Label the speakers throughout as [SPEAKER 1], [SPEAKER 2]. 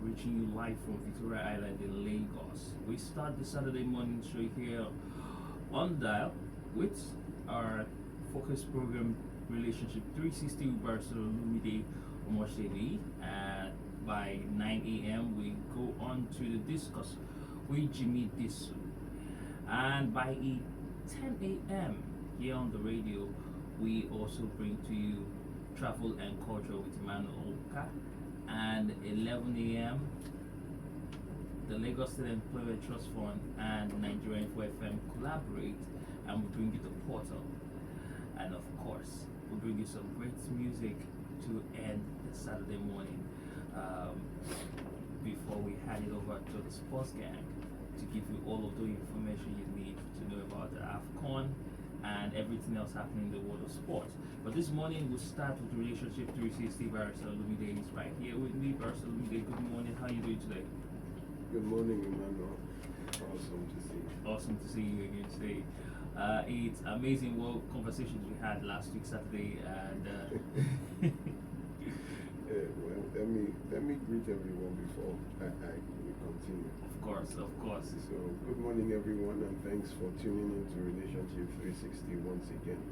[SPEAKER 1] reaching you live from Victoria Island in Lagos. We start the Saturday morning show here on Dial with our focus program Relationship 360 with Barcelona Lumide Omoshedi. And by 9 a.m., we go on to the discuss with Jimmy Disu. And by 10 a.m., here on the radio, we also bring to you travel and culture with Emmanuel Oka. And 11 a.m., the Lagos State Employment Trust Fund and Nigerian Info FM collaborate and we bring you the portal. And of course, we bring you some great music to end the Saturday morning before we hand it over to the sports gang to give you all of the information you need to know about the AFCON and everything else happening in the world of sports. But this morning we'll start with Relationship 360. Barrister Lumide is right here with me. Barrister Lumide, good morning. How are you doing today?
[SPEAKER 2] Good morning, Emmanuel. Awesome to see you.
[SPEAKER 1] Awesome to see you again today. It's amazing what conversations we had last week Saturday, and
[SPEAKER 2] well, let me greet everyone before we continue.
[SPEAKER 1] of course.
[SPEAKER 2] So, good morning, everyone, and thanks for tuning in to Relationship 360 once again.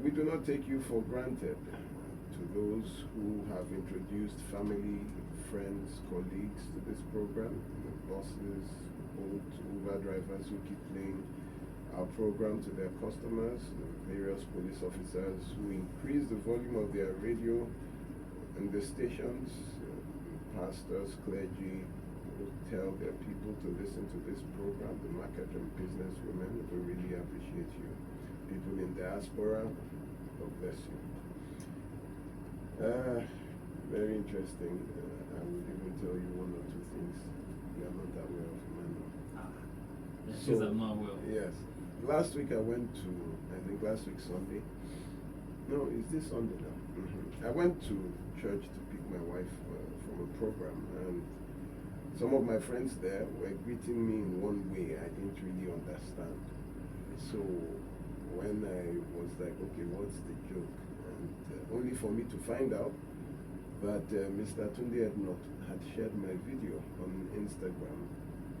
[SPEAKER 2] We do not take you for granted. To those who have introduced family, friends, colleagues to this program, bosses, old Uber drivers who keep playing our program to their customers, various police officers who increase the volume of their radio and the stations, pastors, clergy who tell their people to listen to this program, the market and business women, we really appreciate you. People in diaspora, God bless you. Very interesting. I will even tell you one or two things you are not aware of, Emmanuel.
[SPEAKER 1] Things I'm not well.
[SPEAKER 2] Yes. Last week I went to, I think last week Sunday. No, is this Sunday now? I went to church to pick my wife from a program, and some of my friends there were greeting me in one way I didn't really understand. So when I was like, okay, what's the joke? And only for me to find out that Mr. Tunde Ednot had shared my video on Instagram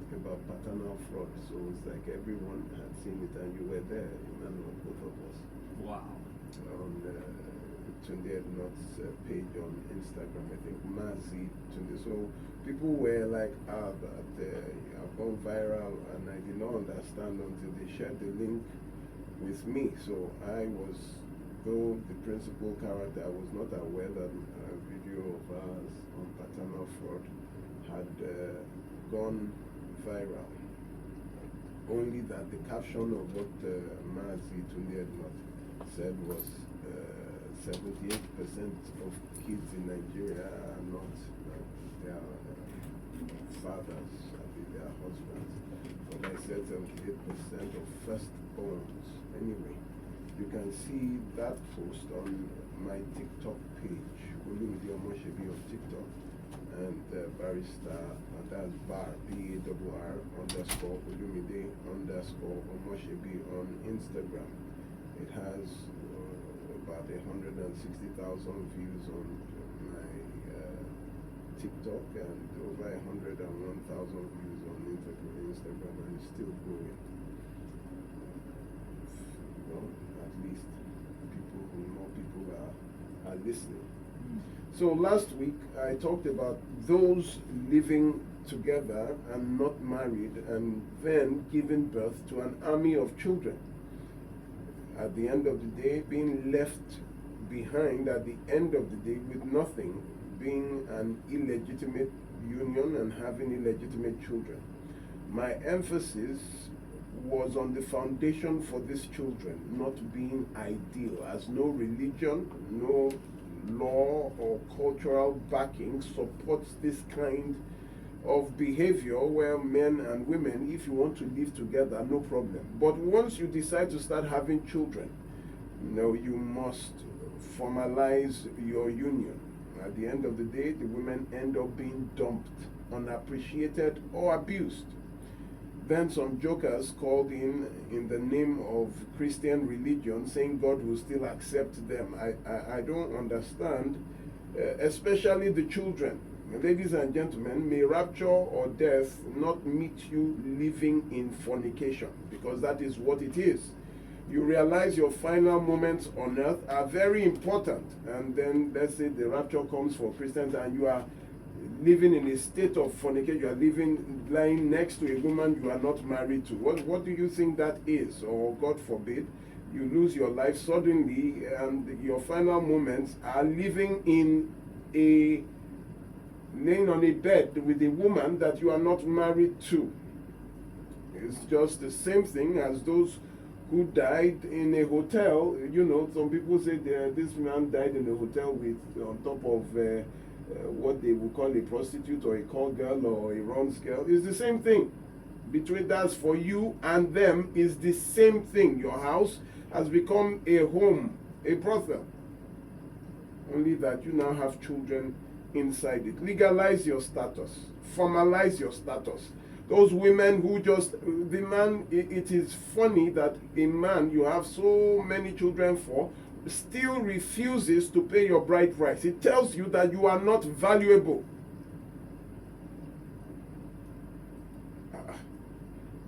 [SPEAKER 2] about paternal fraud. So it's like everyone had seen it, and you were there, Emmanuel, both of us.
[SPEAKER 1] Wow.
[SPEAKER 2] On Tunde Ednot's page on Instagram, I think Mazi Tunde. So people were like, I've gone viral, and I did not understand until they shared the link with me. So I was, though the principal character, I was not aware that a video of ours on paternal fraud had gone viral. Only that the caption of what Mazi Tunde Ednot said was 78% of kids in Nigeria are not their fathers, I mean their husbands. But I said 78% of firstborns. Anyway, you can see that post on my TikTok page, Olumide Omoshebi on TikTok, and Barrister, that's bar, BARR _ Olumide _ Omoshebi on Instagram. It has about 160,000 views on my TikTok and over 101,000 views on Instagram, and it's still growing. Well, at least more people are listening. So last week I talked about those living together and not married and then giving birth to an army of children. At the end of the day, being left behind at the end of the day with nothing, being an illegitimate union and having illegitimate children. My emphasis was on the foundation for these children not being ideal, as no religion, no law or cultural backing supports this kind of behavior where men and women, if you want to live together, no problem. But once you decide to start having children, you must formalize your union. At the end of the day, the women end up being dumped, unappreciated, or abused. Then some jokers called in the name of Christian religion, saying God will still accept them. I don't understand, especially the children. ladies and gentlemen, may rapture or death not meet you living in fornication, because that is what it is. You realize your final moments on earth are very important, and then let's say the rapture comes for Christians and you are living in a state of fornication, you are lying next to a woman you are not married to. What do you think that is? Or God forbid, you lose your life suddenly and your final moments are laying on a bed with a woman that you are not married to. It's just the same thing as those who died in a hotel. You know, some people say this man died in a hotel with on top of what they would call a prostitute or a call girl or a runs girl. It's the same thing. Between that's for you and them is the same thing. Your house has become a home, a brothel. Only that you now have children inside it. Legalize your status. Formalize your status. Those women who just, the man, it is funny that a man you have so many children for still refuses to pay your bride price. It tells you that you are not valuable.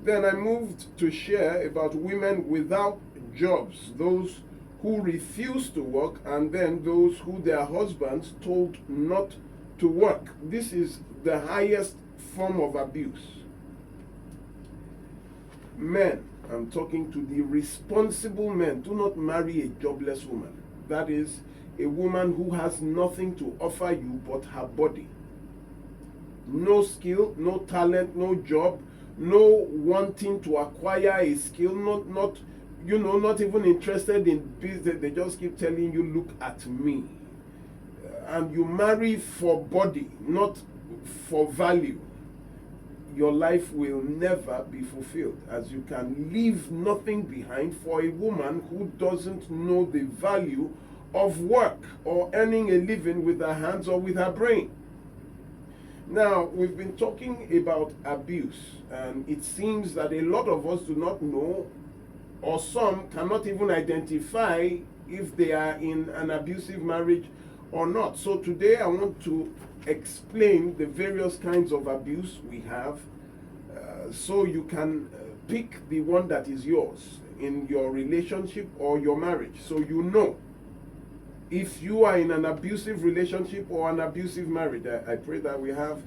[SPEAKER 2] Then I moved to share about women without jobs, those who refuse to work, and then those who their husbands told not to work. This is the highest form of abuse. Men, I'm talking to the responsible men, do not marry a jobless woman. That is a woman who has nothing to offer you but her body. No skill, no talent, no job, no wanting to acquire a skill, not even interested in business. They just keep telling you, look at me. And you marry for body, not for value. Your life will never be fulfilled, as you can leave nothing behind for a woman who doesn't know the value of work or earning a living with her hands or with her brain. Now, we've been talking about abuse, and it seems that a lot of us do not know, or some cannot even identify if they are in an abusive marriage or not. So today I want to explain the various kinds of abuse we have, so you can pick the one that is yours in your relationship or your marriage, so you know if you are in an abusive relationship or an abusive marriage. I pray that we have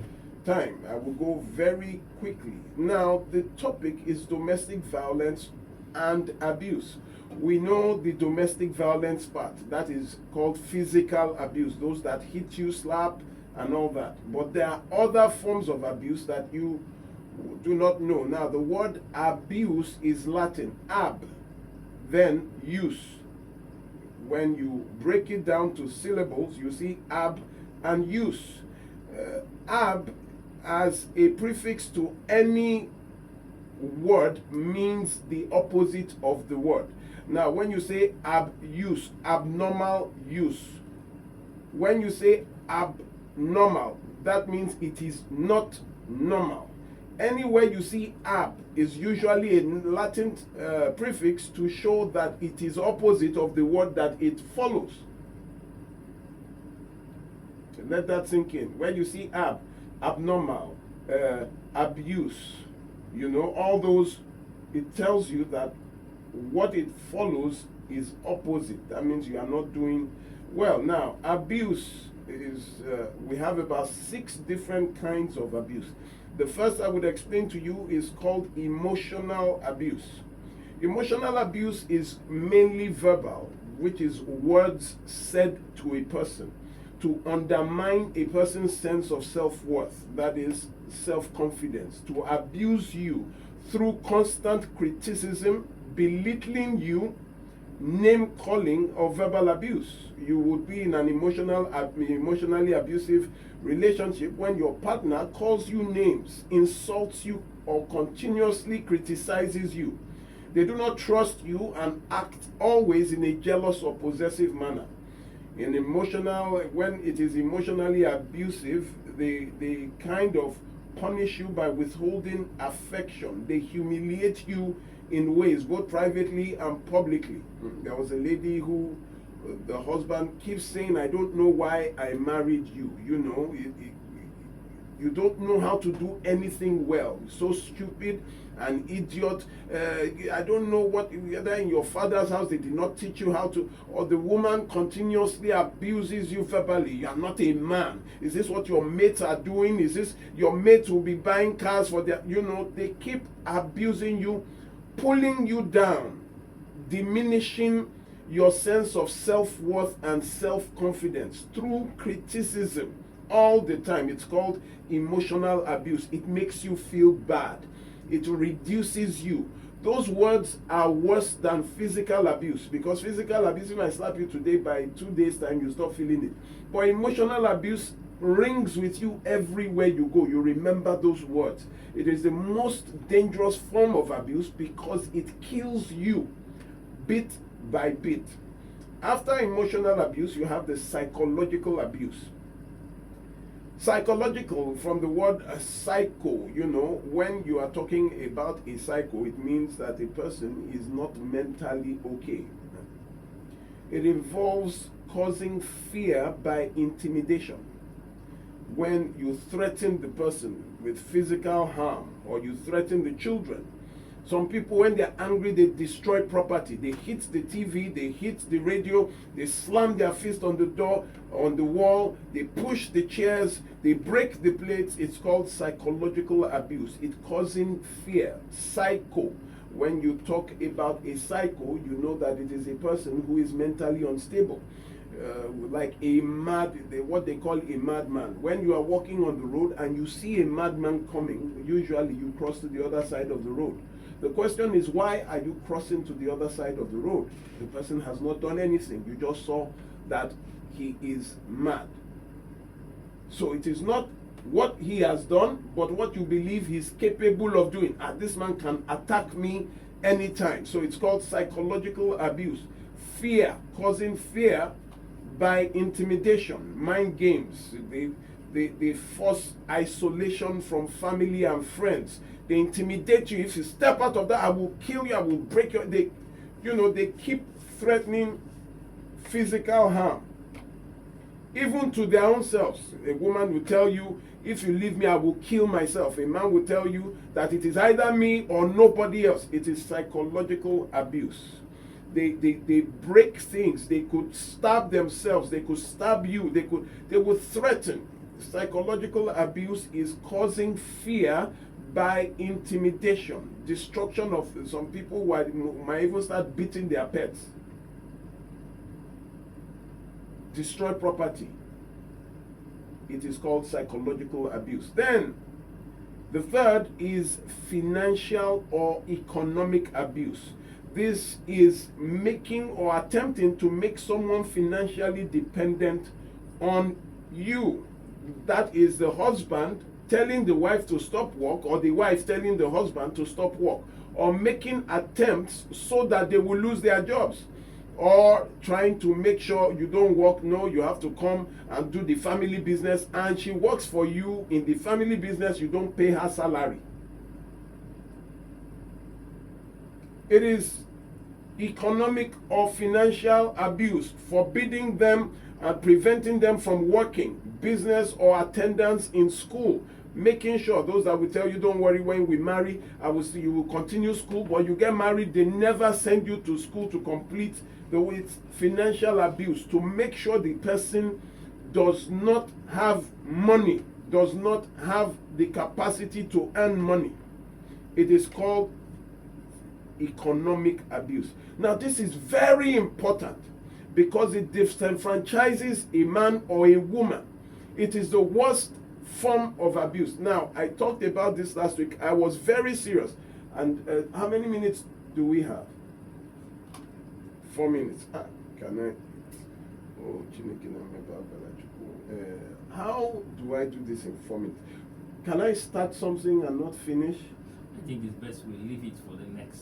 [SPEAKER 2] time. I will go very quickly. Now, the topic is domestic violence and abuse. We know the domestic violence part, that is called physical abuse, those that hit you, slap, and all that. But there are other forms of abuse that you do not know. Now, the word abuse is Latin, ab, then use. When you break it down to syllables, you see ab and use. Ab as a prefix to any word means the opposite of the word. Now, when you say abuse, abnormal use, when you say abnormal, that means it is not normal. Anywhere you see ab is usually a Latin prefix to show that it is opposite of the word that it follows. Let that sink in. When you see abnormal, abuse, all those, it tells you that what it follows is opposite. That means you are not doing well. Now, abuse is, we have about 6 different kinds of abuse. The first I would explain to you is called emotional abuse. Emotional abuse is mainly verbal, which is words said to a person to undermine a person's sense of self-worth, that is self-confidence, to abuse you through constant criticism, belittling you, name-calling, or verbal abuse. You would be in an emotionally abusive relationship when your partner calls you names, insults you, or continuously criticizes you. They do not trust you and act always in a jealous or possessive manner. When it is emotionally abusive, they kind of punish you by withholding affection. They humiliate you in ways, both privately and publicly. There was a lady who, the husband keeps saying, I don't know why I married you. You don't know how to do anything well. You're so stupid, an idiot. I don't know whether in your father's house they did not teach you how to, or the woman continuously abuses you verbally. You are not a man. Is this what your mates are doing? Is this your mates will be buying cars for their, they keep abusing you, pulling you down, diminishing your sense of self-worth and self-confidence through criticism all the time. It's called emotional abuse. It makes you feel bad. It reduces you. Those words are worse than physical abuse, because physical abuse, if I slap you today, by 2 days time you stop feeling it. But emotional abuse rings with you everywhere you go. You remember those words. It is the most dangerous form of abuse because it kills you bit by bit. After emotional abuse, you have the psychological abuse. Psychological, from the word psycho, when you are talking about a psycho, it means that a person is not mentally okay. It involves causing fear by intimidation. When you threaten the person with physical harm, or you threaten the children. Some people, when they're angry, they destroy property. They hit the TV, they hit the radio, they slam their fist on the door, on the wall, they push the chairs, they break the plates. It's called psychological abuse. It's causing fear. Psycho. When you talk about a psycho, you know that it is a person who is mentally unstable. Like what they call a madman. When you are walking on the road and you see a madman coming, usually you cross to the other side of the road. The question is, why are you crossing to the other side of the road? The person has not done anything. You just saw that he is mad. So it is not what he has done, but what you believe he's capable of doing. This man can attack me anytime. So it's called psychological abuse. Fear, causing fear by intimidation, mind games. They force isolation from family and friends. They intimidate you. If you step out of that, I will kill you, I will break your... They keep threatening physical harm. Even to their own selves. A woman will tell you, if you leave me, I will kill myself. A man will tell you that it is either me or nobody else. It is psychological abuse. They break things. They could stab themselves. They could stab you. They would threaten. Psychological abuse is causing fear by intimidation, destruction of some people might even start beating their pets, destroy property. It is called psychological abuse. Then the third is financial or economic abuse. This is making or attempting to make someone financially dependent on you. That is the husband telling the wife to stop work, or the wife telling the husband to stop work, or making attempts so that they will lose their jobs, or trying to make sure you don't work. No, you have to come and do the family business, and she works for you in the family business. You don't pay her salary. It is economic or financial abuse, forbidding them and preventing them from working, business or attendance in school, making sure those that will tell you, don't worry, when we marry, you will continue school, but you get married, they never send you to school to complete it's financial abuse, to make sure the person does not have money, does not have the capacity to earn money. It is called economic abuse. Now, this is very important because it disenfranchises a man or a woman. It is the worst form of abuse. Now, I talked about this last week. I was very serious. And how many minutes do we have? 4 minutes. Can I? Oh, how do I do this in 4 minutes? Can I start something and not finish?
[SPEAKER 1] I think it's best we leave it for the next.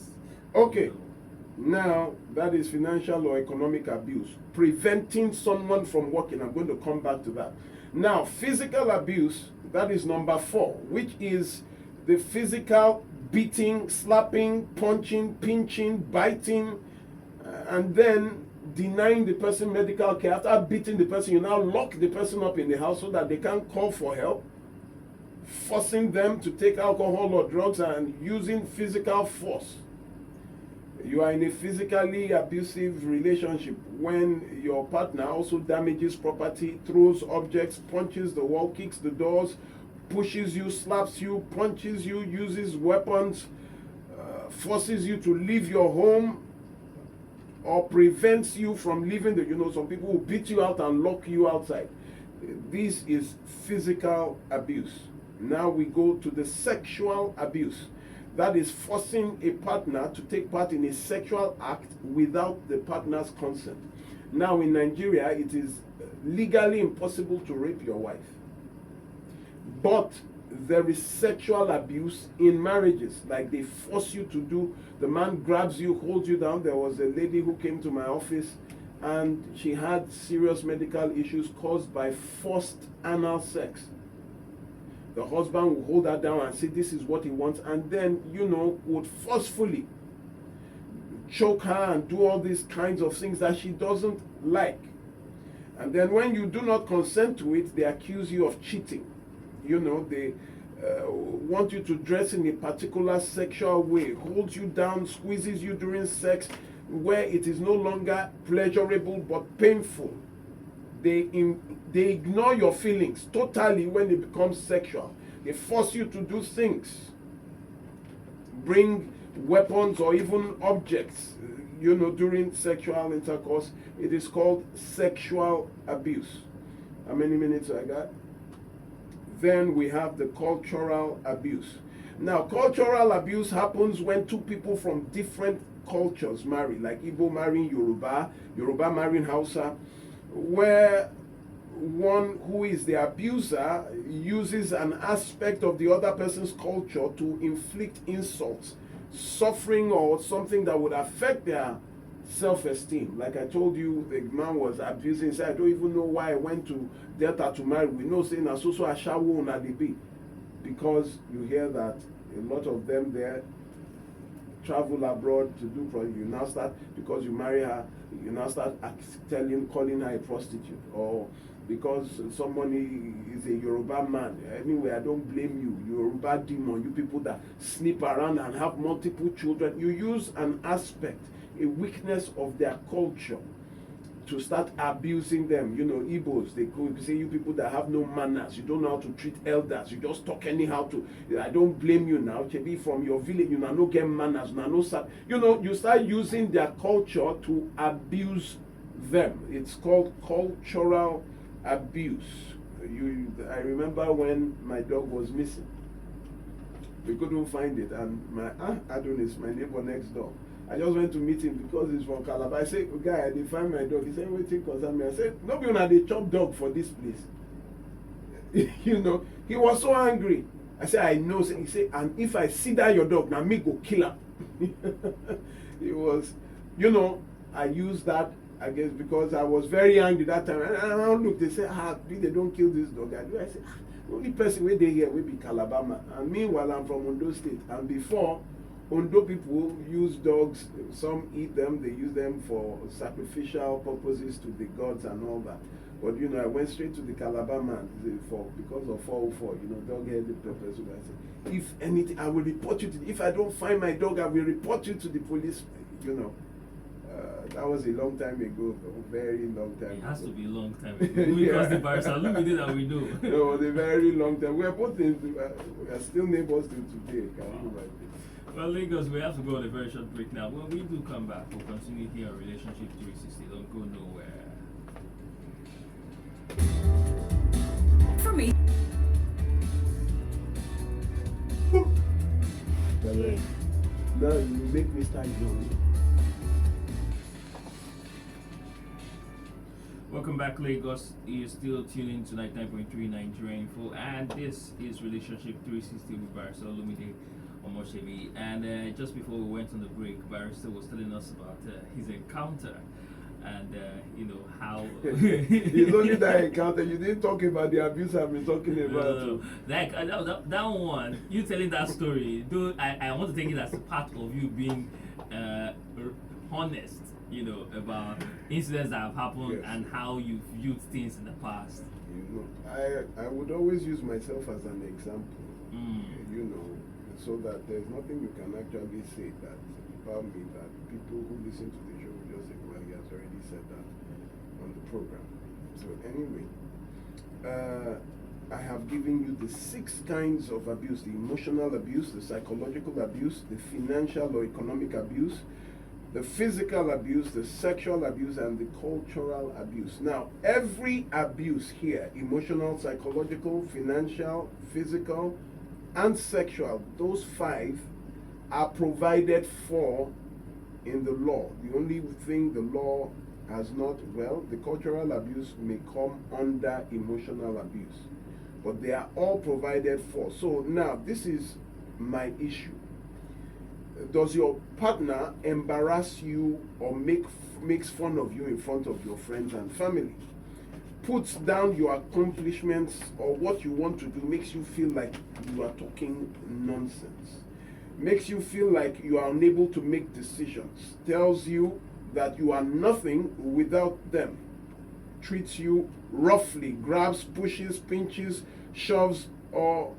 [SPEAKER 2] Okay. Now, that is financial or economic abuse. Preventing someone from working. I'm going to come back to that. Now, physical abuse, that is number 4, which is the physical beating, slapping, punching, pinching, biting, and then denying the person medical care. After beating the person, you now lock the person up in the house so that they can't call for help. forcing them to take alcohol or drugs, and using physical force. You are in a physically abusive relationship when your partner also damages property, throws objects, punches the wall, kicks the doors, pushes you, slaps you, punches you, uses weapons, forces you to leave your home, or prevents you from leaving some people will beat you out and lock you outside. This is physical abuse. Now we go to the sexual abuse. That is forcing a partner to take part in a sexual act without the partner's consent. Now in Nigeria, it is legally impossible to rape your wife. But there is sexual abuse in marriages. Like they force you to do, the man grabs you, holds you down. There was a lady who came to my office and she had serious medical issues caused by forced anal sex. The husband would hold her down and say this is what he wants, and then would forcefully choke her and do all these kinds of things that she doesn't like. And then when you do not consent to it, they accuse you of cheating. They want you to dress in a particular sexual way, holds you down, squeezes you during sex where it is no longer pleasurable but painful. They ignore your feelings totally when it becomes sexual. They force you to do things, bring weapons or even objects, during sexual intercourse. It is called sexual abuse. How many minutes I got? Then we have the cultural abuse. Now, cultural abuse happens when two people from different cultures marry, like Igbo marrying Yoruba, Yoruba marrying Hausa, where one who is the abuser uses an aspect of the other person's culture to inflict insults, suffering, or something that would affect their self-esteem. Like I told you, the man was abusing. He said, I don't even know why I went to Delta to marry. We know saying so a shawo na be, because you hear that a lot of them there travel abroad to do projects. You now start, because you marry her, you now start calling her a prostitute, or because somebody is a Yoruba man. Anyway, I don't blame you, Yoruba demon, you people that sleep around and have multiple children. You use an aspect, a weakness of their culture to start abusing them. Igbos, they go say you people that have no manners, you don't know how to treat elders, you just talk anyhow to. I don't blame you now. Maybe from your village, you now no get manners, you start using their culture to abuse them. It's called cultural abuse. I remember when my dog was missing. We couldn't find it, and my aunt Adonis, my neighbor next door, I just went to meet him because he's from Calabar. I said, guy, I didn't find my dog. He said, waiting concern me. I said, no, you know, they chop dog for this place. He was so angry. I said, I know. He said, and if I see that your dog, now me go kill him. It was, I used that, I guess, because I was very angry that time. And I look, they say, they don't kill this dog. I said, only person where they here will be Calabar. And meanwhile, I'm from Ondo State. And before, Ondo people use dogs, some eat them, they use them for sacrificial purposes to the gods and all that. But I went straight to the Calabar man because of 404, dog-headed pepper. So I said, if anything, I will report you to if I don't find my dog, I will report you to the police. That was a long time ago, a very long time ago.
[SPEAKER 1] It has to be a long time ago. Because the barrister, look at it that we know.
[SPEAKER 2] No, it was a very long time. We are both we are still neighbors till today.
[SPEAKER 1] Well, Lagos, we have to go on a very short break now. When we do come back, we'll continue here on Relationship 360. Don't go nowhere.
[SPEAKER 3] For me.
[SPEAKER 2] Now you make me start yawning.
[SPEAKER 1] Welcome back, Lagos. You're still tuning to 99.3 Nigeria Info, and this is Relationship 360 with Barrister Olumide Omoshebi. And just before we went on the break, Barrister was telling us about his encounter and how
[SPEAKER 2] it's only that encounter. You didn't talk about the abuse I've been talking about.
[SPEAKER 1] That one, you telling that story, though I want to take it as part of you being honest, about incidents that have happened,
[SPEAKER 2] yes,
[SPEAKER 1] and how you viewed things in the past.
[SPEAKER 2] You know, I would always use myself as an example. You know, so that there's nothing you can actually say that about me that people who listen to the show will just say, well, he has already said that on the program. So anyway, I have given you the 6 kinds of abuse: the emotional abuse, the psychological abuse, the financial or economic abuse, the physical abuse, the sexual abuse, and the cultural abuse. Now, every abuse here, emotional, psychological, financial, physical, and sexual, those 5 are provided for in the law. The only thing the law has not, well, the cultural abuse may come under emotional abuse, but they are all provided for. So now, this is my issue. Does your partner embarrass you or makes fun of you in front of your friends and family? Puts down your accomplishments or what you want to do, makes you feel like you are talking nonsense, makes you feel like you are unable to make decisions, tells you that you are nothing without them, treats you roughly, grabs, pushes, pinches, shoves, or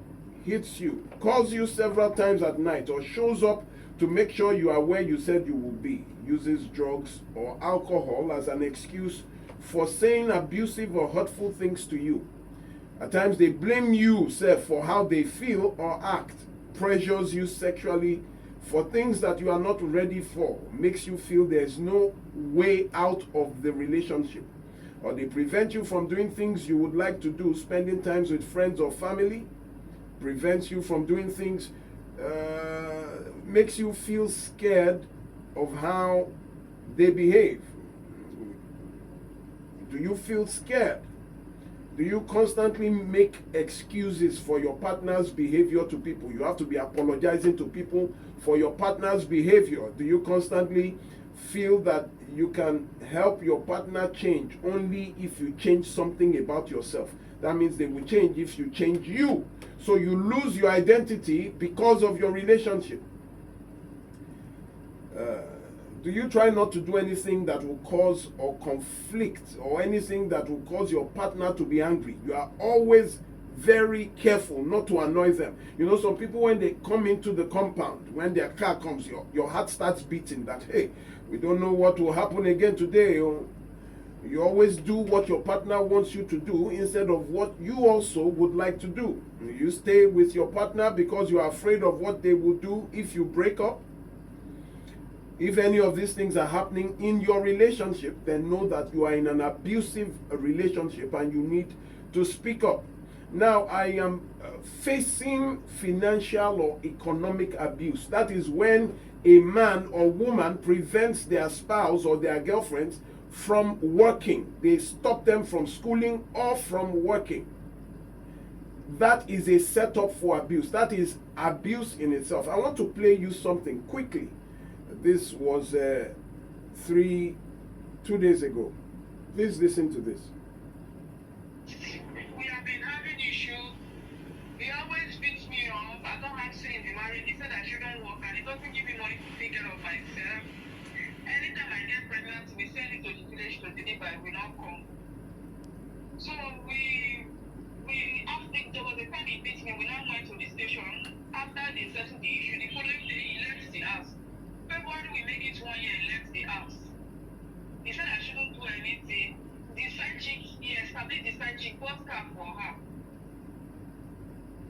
[SPEAKER 2] hits you, calls you several times at night, or shows up to make sure you are where you said you will be, uses drugs or alcohol as an excuse for saying abusive or hurtful things to you. At times they blame you, sir, for how they feel or act, pressures you sexually for things that you are not ready for, makes you feel there's no way out of the relationship, or they prevent you from doing things you would like to do, spending times with friends or family, prevents you from doing things, makes you feel scared of how they behave. Do you feel scared? Do you constantly make excuses for your partner's behavior to people? You have to be apologizing to people for your partner's behavior. Do you constantly feel that you can help your partner change only if you change something about yourself? That means they will change if you change you. So you lose your identity because of your relationship. Do you try not to do anything that will cause or conflict or anything that will cause your partner to be angry? You are always very careful not to annoy them. You know, some people, when they come into the compound, when their car comes, your heart starts beating that, hey, we don't know what will happen again today. You always do what your partner wants you to do instead of what you also would like to do. You stay with your partner because you are afraid of what they will do if you break up. If any of these things are happening in your relationship, then know that you are in an abusive relationship and you need to speak up. Now, I am facing financial or economic abuse. That is when a man or woman prevents their spouse or their girlfriends from working. They stop them from schooling or from working. That is a setup for abuse. That is abuse in itself. I want to play you something quickly. This was 2 days ago. Please listen to this.
[SPEAKER 4] We have been having issues. He always beats me up. I don't like saying the marriage. He said I shouldn't work and he doesn't give me money to take care of myself. Anytime I get pregnant, we send it to the village to deliver. It will not come. So there was a time he beat me. We now went to the station. After they settled the issue, the following day he left the house. February we make it 1 year, he left the house. He said I shouldn't do anything. The side chick, he established the side chick, bought car for her.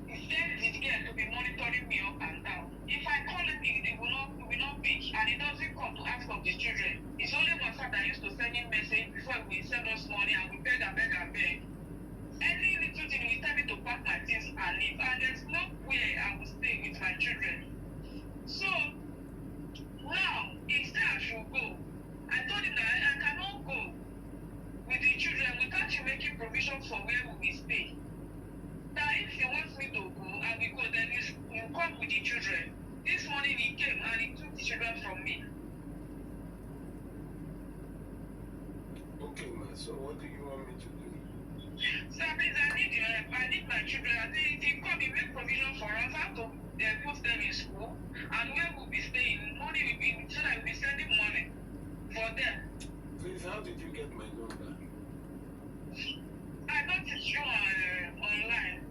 [SPEAKER 4] He sent his girl to be monitoring me up and down. If I call him, he will not pick, and he doesn't come to ask of the children. It's only WhatsApp that used to send him message before we send us money, and we beg and beg and beg. Any little thing, he tell me to pack my things and leave, and there's nowhere I will stay with my children. So now, instead I should go. I told him that I cannot go with the children without you making provision for where we will stay. That if he wants me to go, I will go, then he'll come with the children. This morning he came and he took the children from me.
[SPEAKER 2] Okay, ma, so what do you want me to do?
[SPEAKER 4] Sir, please, I need your help. I need my children. I think he come, he make provision for us. How to put them in school and where we'll be staying. Money will be, so that we'll be sending money for them.
[SPEAKER 2] Please, how did you get my number?
[SPEAKER 4] I I got it through online.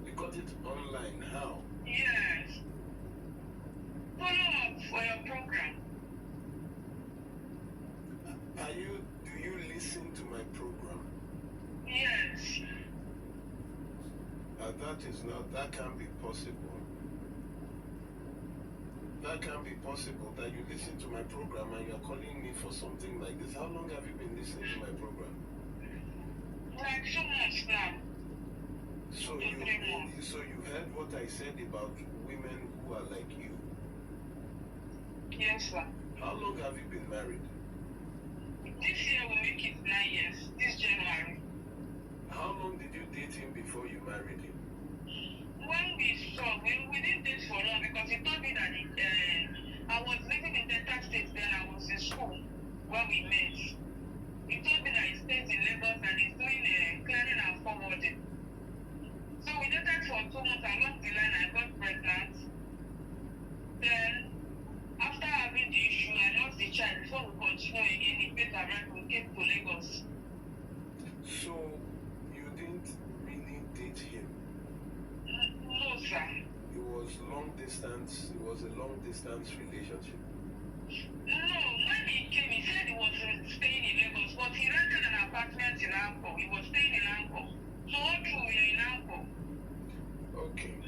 [SPEAKER 2] You got it online. How?
[SPEAKER 4] Yes. Follow up for your program.
[SPEAKER 2] Do you listen to my program?
[SPEAKER 4] Yes.
[SPEAKER 2] That can't be possible. That can't be possible that you listen to my program and you're calling me for something like this. How long have you been listening to my program?
[SPEAKER 4] Like 2 months now.
[SPEAKER 2] So you heard what I said about women who are like you.
[SPEAKER 4] Yes, sir.
[SPEAKER 2] How long have you been married?
[SPEAKER 4] This year will make it 9 years. This January.
[SPEAKER 2] How long did you date him before you married him?
[SPEAKER 4] When we saw, we didn't date for long because he told me that I was living in Delta State then. I was in school when we met. He told me that he stays in Lagos and he's doing clearing and forwarding. So we dated for 2 months. Along the line, I got pregnant. Then, after having the issue, I lost the child. Before we continue again, he paid the rent. We came to Lagos.
[SPEAKER 2] So you didn't really date him?
[SPEAKER 4] No, sir.
[SPEAKER 2] It was long distance. It was a long distance relationship.
[SPEAKER 4] No, when he came, he said he was staying in Lagos, but he rented an apartment in Anko. He was staying in Anko. So all through we are in Anko.
[SPEAKER 2] Okay.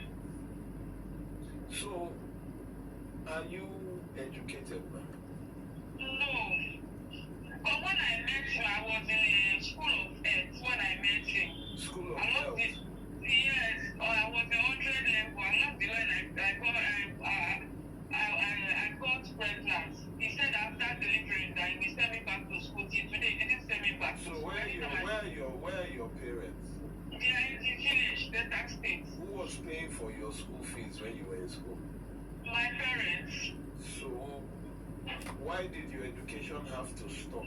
[SPEAKER 2] So, are you educated, man?
[SPEAKER 4] No. But when I met him, I was in a school of health when I met him.
[SPEAKER 2] School of
[SPEAKER 4] I
[SPEAKER 2] Health?
[SPEAKER 4] was yes, I was in 100 level. I lost the line. I got pregnant. He said after delivering that he will send me back to school. Till today, he didn't send me back to
[SPEAKER 2] So
[SPEAKER 4] school.
[SPEAKER 2] where are your parents?
[SPEAKER 4] They are in the village, Delta State.
[SPEAKER 2] Who was paying for your school fees when you were in school?
[SPEAKER 4] My parents.
[SPEAKER 2] So why did your education have to stop?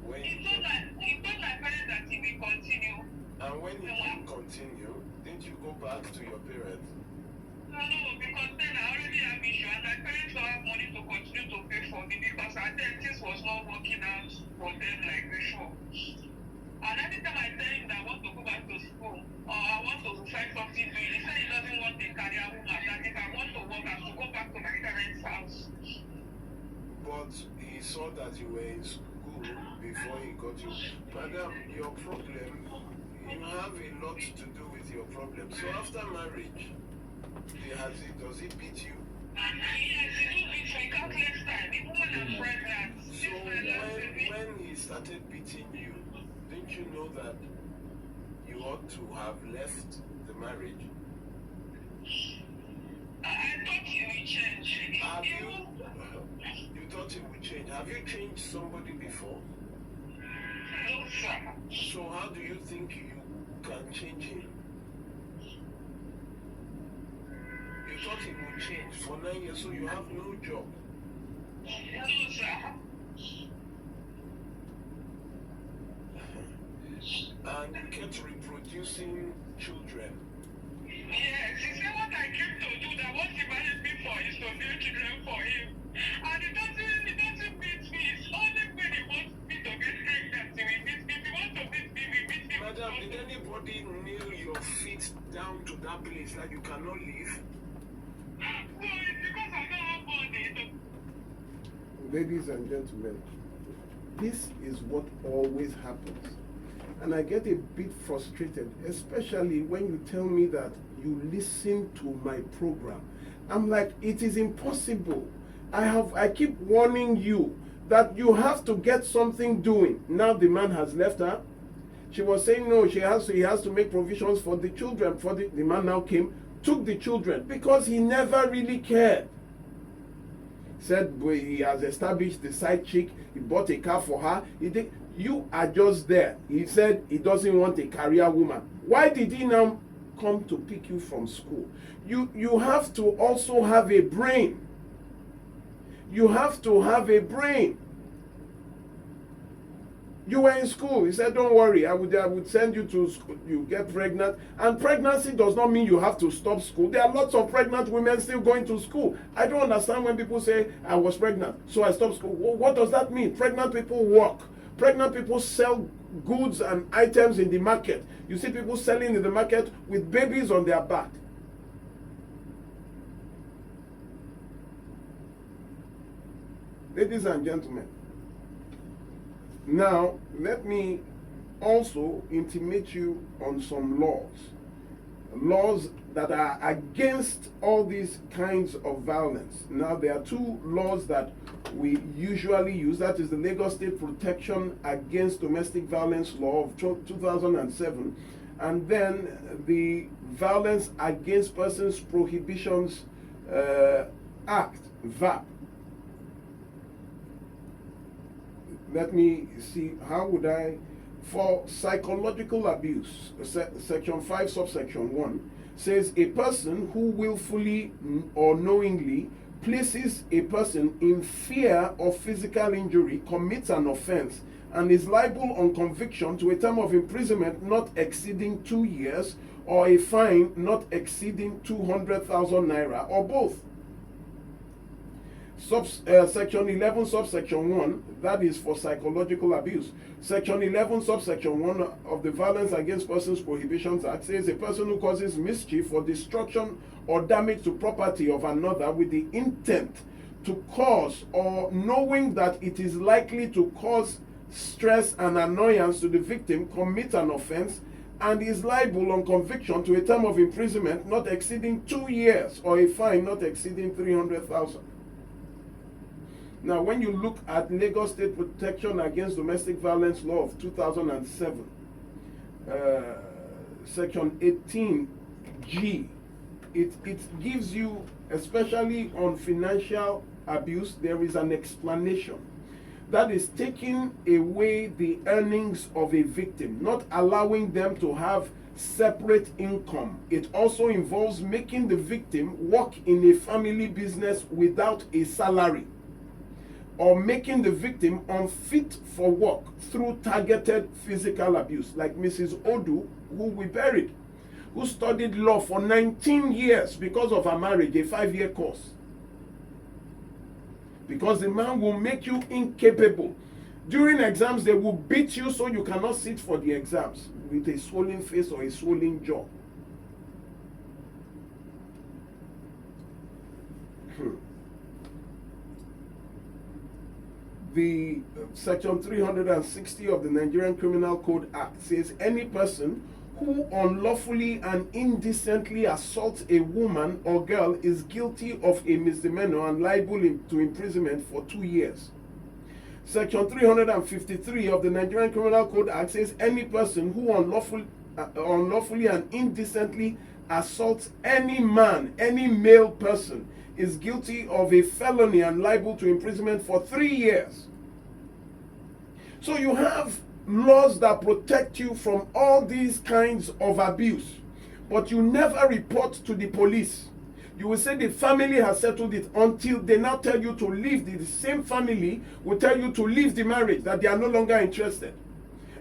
[SPEAKER 2] When
[SPEAKER 4] He
[SPEAKER 2] you
[SPEAKER 4] told my parents that he will continue.
[SPEAKER 2] and when you didn't continue, didn't you go back to your parents?
[SPEAKER 4] No, because then I already have issue and my parents don't have money to continue to pay for me because our dentist was not working out for them like before. And every time I tell him that I want to go back to school or I want to find something doing, he said he doesn't want a career woman, that if I want to work, I have to go back to my parents' house.
[SPEAKER 2] But he saw that you were in school before he got you. Madam, your problem, you have a lot to do with your problem. So after marriage, does he beat you?
[SPEAKER 4] Yes, he do beat me countless times, even when I'm pregnant.
[SPEAKER 2] So when he started beating you, didn't you know that you ought to have left the marriage?
[SPEAKER 4] I thought he would change.
[SPEAKER 2] You thought it would change. Have you changed somebody before?
[SPEAKER 4] No, sir.
[SPEAKER 2] So how do you think you can change him? You thought it would change for 9 years, so you have no job.
[SPEAKER 4] No, sir.
[SPEAKER 2] And you kept reproducing children.
[SPEAKER 4] Yes, he said what I came to do, that what he married me for is to build children for him. And he doesn't beat me. It's only when he wants me to get pregnant, he will beat me. If he wants to beat me, he will beat me.
[SPEAKER 2] Madam, did anybody nail your feet down to that place that you cannot leave?
[SPEAKER 4] No, it's because I don't have money.
[SPEAKER 2] Ladies and gentlemen, this is what always happens. And I get a bit frustrated, especially when you tell me that you listen to my program. I'm like, it is impossible. I keep warning you that you have to get something doing. Now the man has left her. She was saying no, he has to make provisions for the children. The man now came, took the children because he never really cared. Said he has established the side chick, he bought a car for her. You are just there. He said he doesn't want a career woman. Why did he now come to pick you from school? You have to also have a brain. You have to have a brain. You were in school. He said, don't worry, I would send you to school. You get pregnant. And pregnancy does not mean you have to stop school. There are lots of pregnant women still going to school. I don't understand when people say, I was pregnant, so I stopped school. What does that mean? Pregnant people work. Pregnant people sell goods and items in the market. You see people selling in the market with babies on their back. Ladies and gentlemen, now let me also intimate you on some laws that are against all these kinds of violence. Now, there are two laws that we usually use. That is the Lagos State Protection Against Domestic Violence Law of 2007, and then the Violence Against Persons Prohibitions Act, VAP. Let me see, how would I, for psychological abuse, section 5 subsection 1 says a person who willfully or knowingly places a person in fear of physical injury commits an offense and is liable on conviction to a term of imprisonment not exceeding 2 years or a fine not exceeding 200,000 naira or both. Section 11 subsection 1, that is for psychological abuse. Section 11 subsection 1 of the Violence Against Persons Prohibitions Act says a person who causes mischief or destruction or damage to property of another with the intent to cause or knowing that it is likely to cause stress and annoyance to the victim commits an offense and is liable on conviction to a term of imprisonment not exceeding 2 years or a fine not exceeding 300,000. Now, when you look at Lagos State Protection Against Domestic Violence Law of 2007, Section 18G, it gives you, especially on financial abuse, there is an explanation. That is taking away the earnings of a victim, not allowing them to have separate income. It also involves making the victim work in a family business without a salary, or making the victim unfit for work through targeted physical abuse, like Mrs. Odu, who we buried, who studied law for 19 years because of her marriage, a 5-year course. Because the man will make you incapable. During exams, they will beat you so you cannot sit for the exams with a swollen face or a swollen jaw. The Section 360 of the Nigerian Criminal Code Act says any person who unlawfully and indecently assaults a woman or girl is guilty of a misdemeanor and liable to imprisonment for 2 years. Section 353 of the Nigerian Criminal Code Act says any person who unlawfully and indecently assaults any man, any male person, is guilty of a felony and liable to imprisonment for 3 years. So you have laws that protect you from all these kinds of abuse, but you never report to the police. You will say the family has settled it until they now tell you to leave. The same family will tell you to leave the marriage, that they are no longer interested.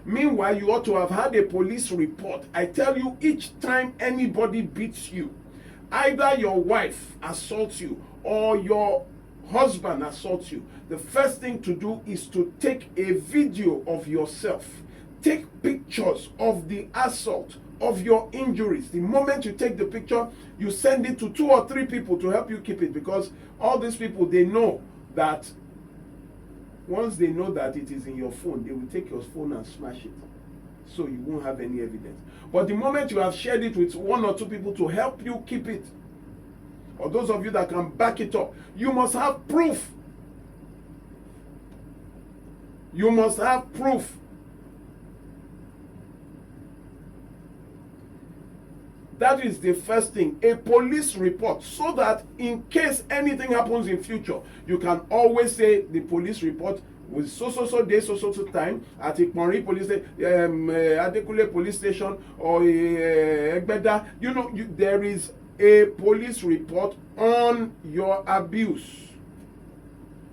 [SPEAKER 2] Meanwhile, you ought to have had a police report. I tell you, each time anybody beats you, either your wife assaults you or your husband assaults you, the first thing to do is to take a video of yourself. Take pictures of the assault, of your injuries. The moment you take the picture, you send it to 2 or 3 people to help you keep it, because all these people, they know that once they know that it is in your phone, they will take your phone and smash it, so you won't have any evidence. But the moment you have shared it with 1 or 2 people to help you keep it, or those of you that can back it up, you must have proof. You must have proof. That is the first thing, a police report, so that in case anything happens in future, you can always say the police report with so day, so time at Ikponri police station, Adekule police station, or Egbeda. You know, there is a police report on your abuse.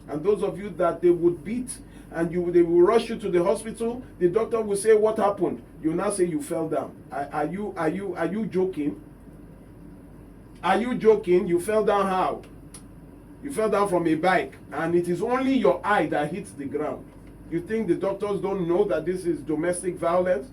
[SPEAKER 2] And those of you that they would beat and they will rush you to the hospital, the doctor will say, what happened? You now say you fell down. Are you joking? Are you joking? You fell down how? You fell down from a bike, and it is only your eye that hits the ground. You think the doctors don't know that this is domestic violence?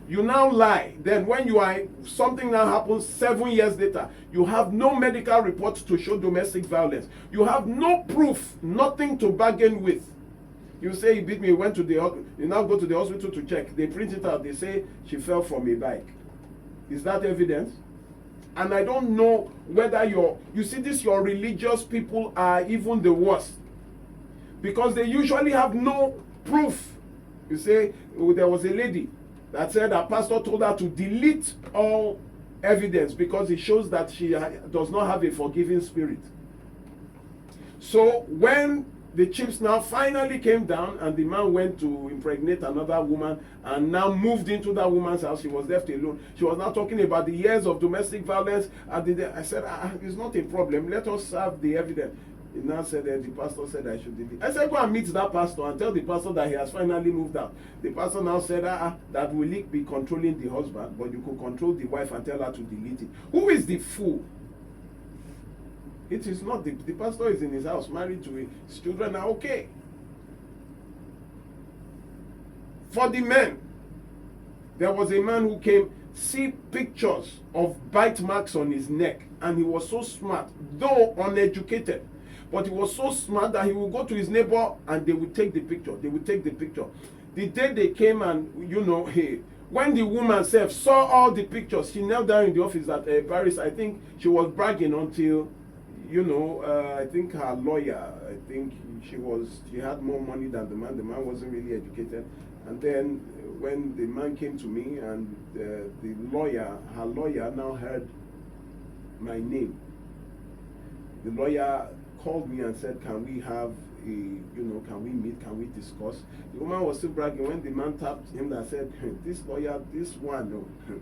[SPEAKER 2] You now lie. Then when you are, something now happens 7 years later, you have no medical reports to show domestic violence. You have no proof, nothing to bargain with. You say he beat me, went to the, you now go to the hospital to check. They print it out, they say she fell from a bike. Is that evidence? And I don't know whether you see this, your religious people are even the worst. Because they usually have no proof. You say, oh, there was a lady that said her pastor told her to delete all evidence because it shows that she does not have a forgiving spirit. So when the chips now finally came down and the man went to impregnate another woman and now moved into that woman's house, she was left alone. She was now talking about the years of domestic violence. I said, it's not a problem. Let us have the evidence. He now said that the pastor said I should delete. I said, go and meet that pastor and tell the pastor that he has finally moved out. The pastor now said, that will be controlling the husband, but you could control the wife and tell her to delete it. Who is the fool? It is not. The pastor is in his house, married to his children are okay. For the men, there was a man who came, see pictures of bite marks on his neck, and he was so smart, though uneducated. But he was so smart that he would go to his neighbor and they would take the picture. They would take the picture. The day they came and, when the woman self saw all the pictures, she knelt down in the office at Paris. I think she was bragging until, I think her lawyer, she had more money than the man. The man wasn't really educated. And then when the man came to me and her lawyer now heard my name. The lawyer called me and said, can we have can we meet, can we discuss? The woman was still bragging when the man tapped him and said, this lawyer, this one, no.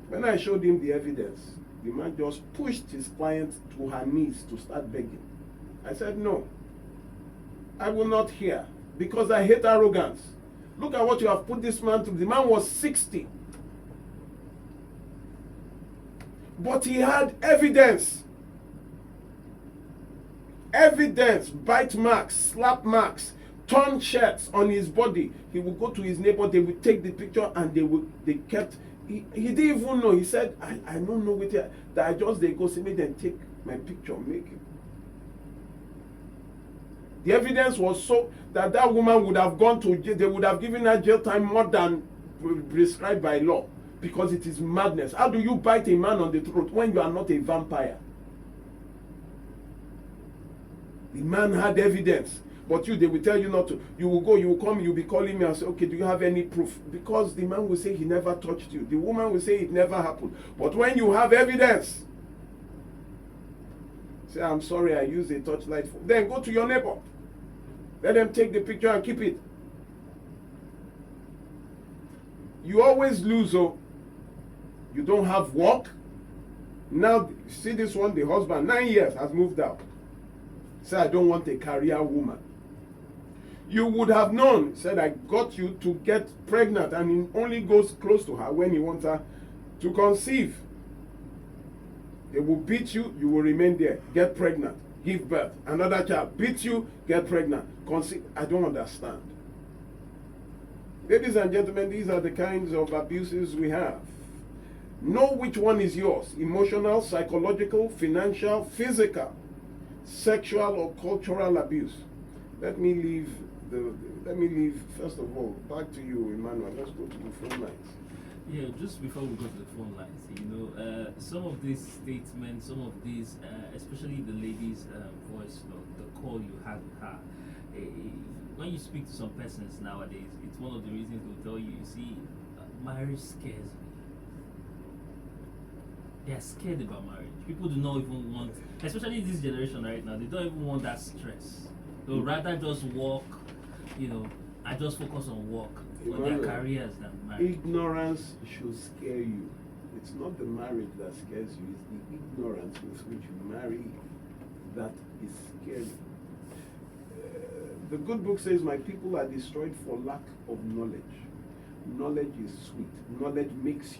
[SPEAKER 2] When I showed him the evidence, the man just pushed his client to her knees to start begging. I said, no, I will not hear because I hate arrogance. Look at what you have put this man through. The man was 60. But he had evidence. Evidence, bite marks, slap marks, torn shirts on his body. He would go to his neighbor, they would take the picture and he didn't even know. He said, I don't know with it, that I just they go see me then take my picture, make it. The evidence was so that woman would have gone to jail, they would have given her jail time more than prescribed by law because it is madness. How do you bite a man on the throat when you are not a vampire? The man had evidence, but they will tell you not to. You will go, you will come, you will be calling me and say, okay, do you have any proof? Because the man will say he never touched you. The woman will say it never happened. But when you have evidence, say, I'm sorry, I used a torchlight. Then go to your neighbor. Let them take the picture and keep it. You always lose, you don't have work. Now, see this one, the husband, 9 years, has moved out. Say, I don't want a career woman. You would have known, said, I got you to get pregnant, and he only goes close to her when he wants her to conceive. They will beat you, you will remain there, get pregnant, give birth. Another child, beat you, get pregnant, conceive. I don't understand. Ladies and gentlemen, these are the kinds of abuses we have. Know which one is yours: emotional, psychological, financial, physical, sexual or cultural abuse. Let me leave first of all back to you, Emmanuel. Let's go to the phone lines.
[SPEAKER 1] Yeah, just before we go to the phone lines, some of these statements, some of these, especially the lady's voice, the call you had with her. When you speak to some persons nowadays, it's one of the reasons they'll tell you, marriage scares me. They are scared about marriage. People do not even want, especially this generation right now, they don't even want that stress. They'll rather just walk, and just focus on work for their careers than marriage.
[SPEAKER 2] Ignorance should scare you. It's not the marriage that scares you, it's the ignorance with which you marry that is scary. The good book says, my people are destroyed for lack of knowledge. Knowledge is sweet. Knowledge makes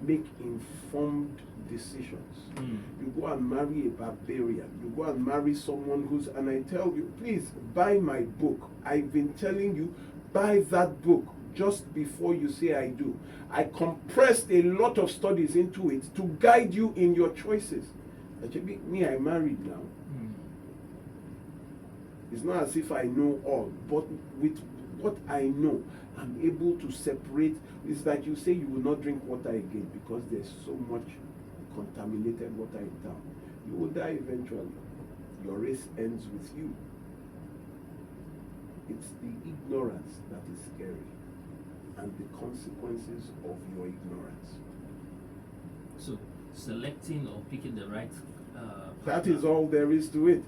[SPEAKER 2] make informed decisions. You go and marry a barbarian. You go and marry someone who's, and I tell you, please buy my book. I've been telling you, buy that book just before you say I do. I compressed a lot of studies into it to guide you in your choices. Actually, me, I married now. It's not as if I know all, but with what I know, I'm able to separate. It's like you say you will not drink water again because there's so much contaminated water in town. You will die eventually. Your race ends with you. It's the ignorance that is scary and the consequences of your ignorance.
[SPEAKER 1] So, selecting or picking the right
[SPEAKER 2] That is all there is to it.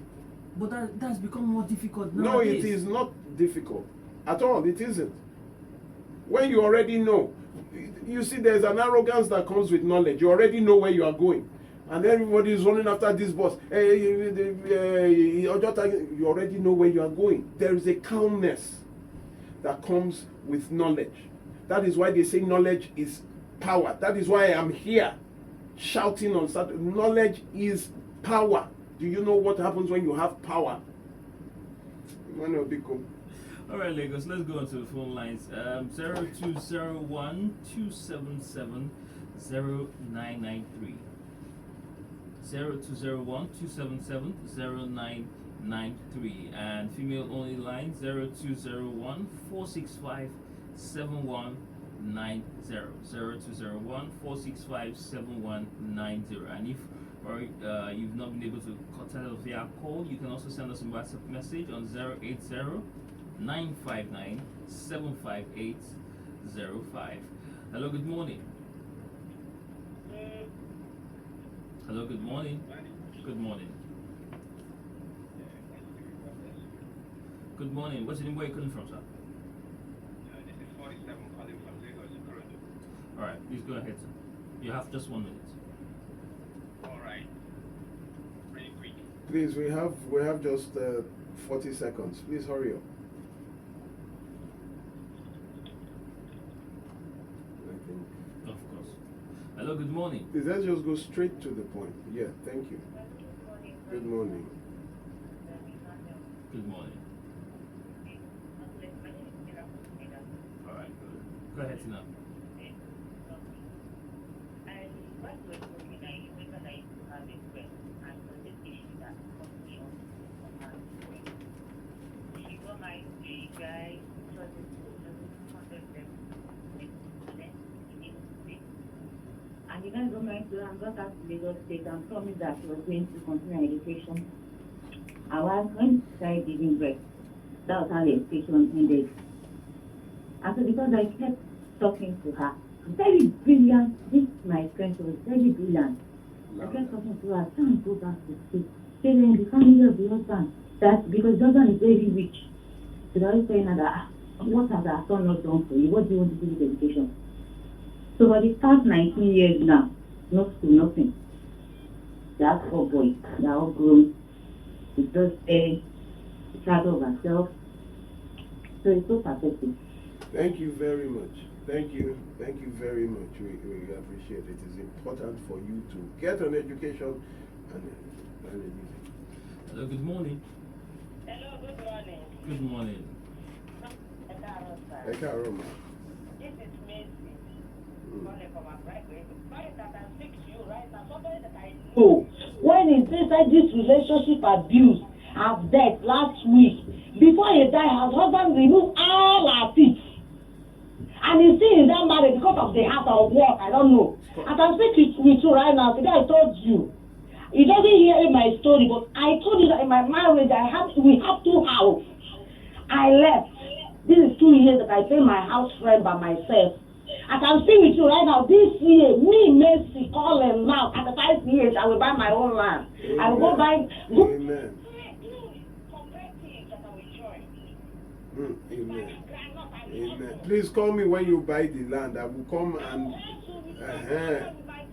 [SPEAKER 1] But that's become more difficult now.
[SPEAKER 2] No, it is not difficult at all. It isn't. When you already know, you see, there's an arrogance that comes with knowledge. You already know where you are going, and everybody is running after this bus. You already know where you are going. There is a calmness that comes with knowledge. That is why they say knowledge is power. That is why I am here shouting on Saturday. Knowledge is power. Do you know what happens when you have power?
[SPEAKER 1] All right, Lagos, let's go on to the phone lines. 0201 277 0993. 0201 277 0993. And female only line 0201 465 7190. 0201 465 7190. And if you've not been able to contact us via call, you can also send us a WhatsApp message on 080 959 75805. Hello, good morning. Hello, good morning. Good morning. Good morning. What's your name? Where are you calling from, sir?
[SPEAKER 5] This is 47 calling from Lagos.
[SPEAKER 1] Alright, please go ahead, sir. You have just 1 minute.
[SPEAKER 5] Alright. Pretty quick.
[SPEAKER 2] Please, we have just 40 seconds. Please hurry up.
[SPEAKER 1] Of course. Hello, good morning.
[SPEAKER 2] Please, let's just go straight to the point. Yeah, thank you. Good morning.
[SPEAKER 1] Good morning. Alright, good. Go ahead, Tina.
[SPEAKER 6] And the guy got married to her and got out to Lagos State and promised that she was going to continue education. And when she started giving birth, that was how the education ended. And so because I kept talking to her, very brilliant, this my friend was very brilliant. I kept talking to her, trying to go back to school. Say in the family of the husband, that because the husband is very rich, so they always saying her that, what has our son not done for you? What do you want to do with education? So for the past 19 years now, no school, nothing. They have 4 boys, they are all grown. She does a shadow of herself. So it's so pathetic.
[SPEAKER 2] Thank you very much. Thank you very much. We appreciate it. It is important for you to get an education and
[SPEAKER 1] Hello, good morning.
[SPEAKER 4] Hello, good morning.
[SPEAKER 1] Good morning.
[SPEAKER 2] I can't remember.
[SPEAKER 4] This is Macy. Calling from a private. Sorry that I speak to you right now. Somebody that I know.
[SPEAKER 7] So, when it's inside this relationship abuse, I've dead last week. Before he died, her husband removed all her teeth. And he's still in that marriage because of the house or work, I don't know. As I'm speaking with you right now, today I told you. He doesn't hear my story, but I told you that in my marriage, we have 2 houses. I left. This is 2 years that I pay my house rent by myself. As I'm speaking with you right now, this year, me, Mercy, calling now, at the 5 years, I will buy my own land.
[SPEAKER 2] Amen.
[SPEAKER 7] I will go buy.
[SPEAKER 2] Amen. Amen. Amen. Please call me when you buy the land. I will come and.
[SPEAKER 4] I'm buying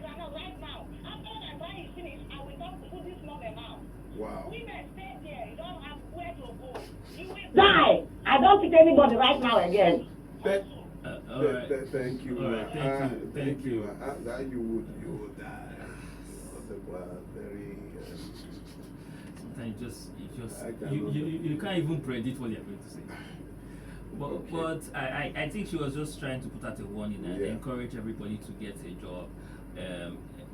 [SPEAKER 4] granite right now. After I buy it finished, I will not put this money now.
[SPEAKER 2] Wow.
[SPEAKER 4] Women stay there. You don't have where to go.
[SPEAKER 7] Die! I don't pick anybody right now again.
[SPEAKER 1] All right.
[SPEAKER 2] Thank you.
[SPEAKER 1] All right, thank you.
[SPEAKER 2] That you would people are very.
[SPEAKER 1] Sometimes
[SPEAKER 2] I cannot-
[SPEAKER 1] you can't even predict what they're going to say. But,
[SPEAKER 2] Okay.
[SPEAKER 1] but I think she was just trying to put out a warning and
[SPEAKER 2] Yeah.
[SPEAKER 1] encourage everybody to get a job,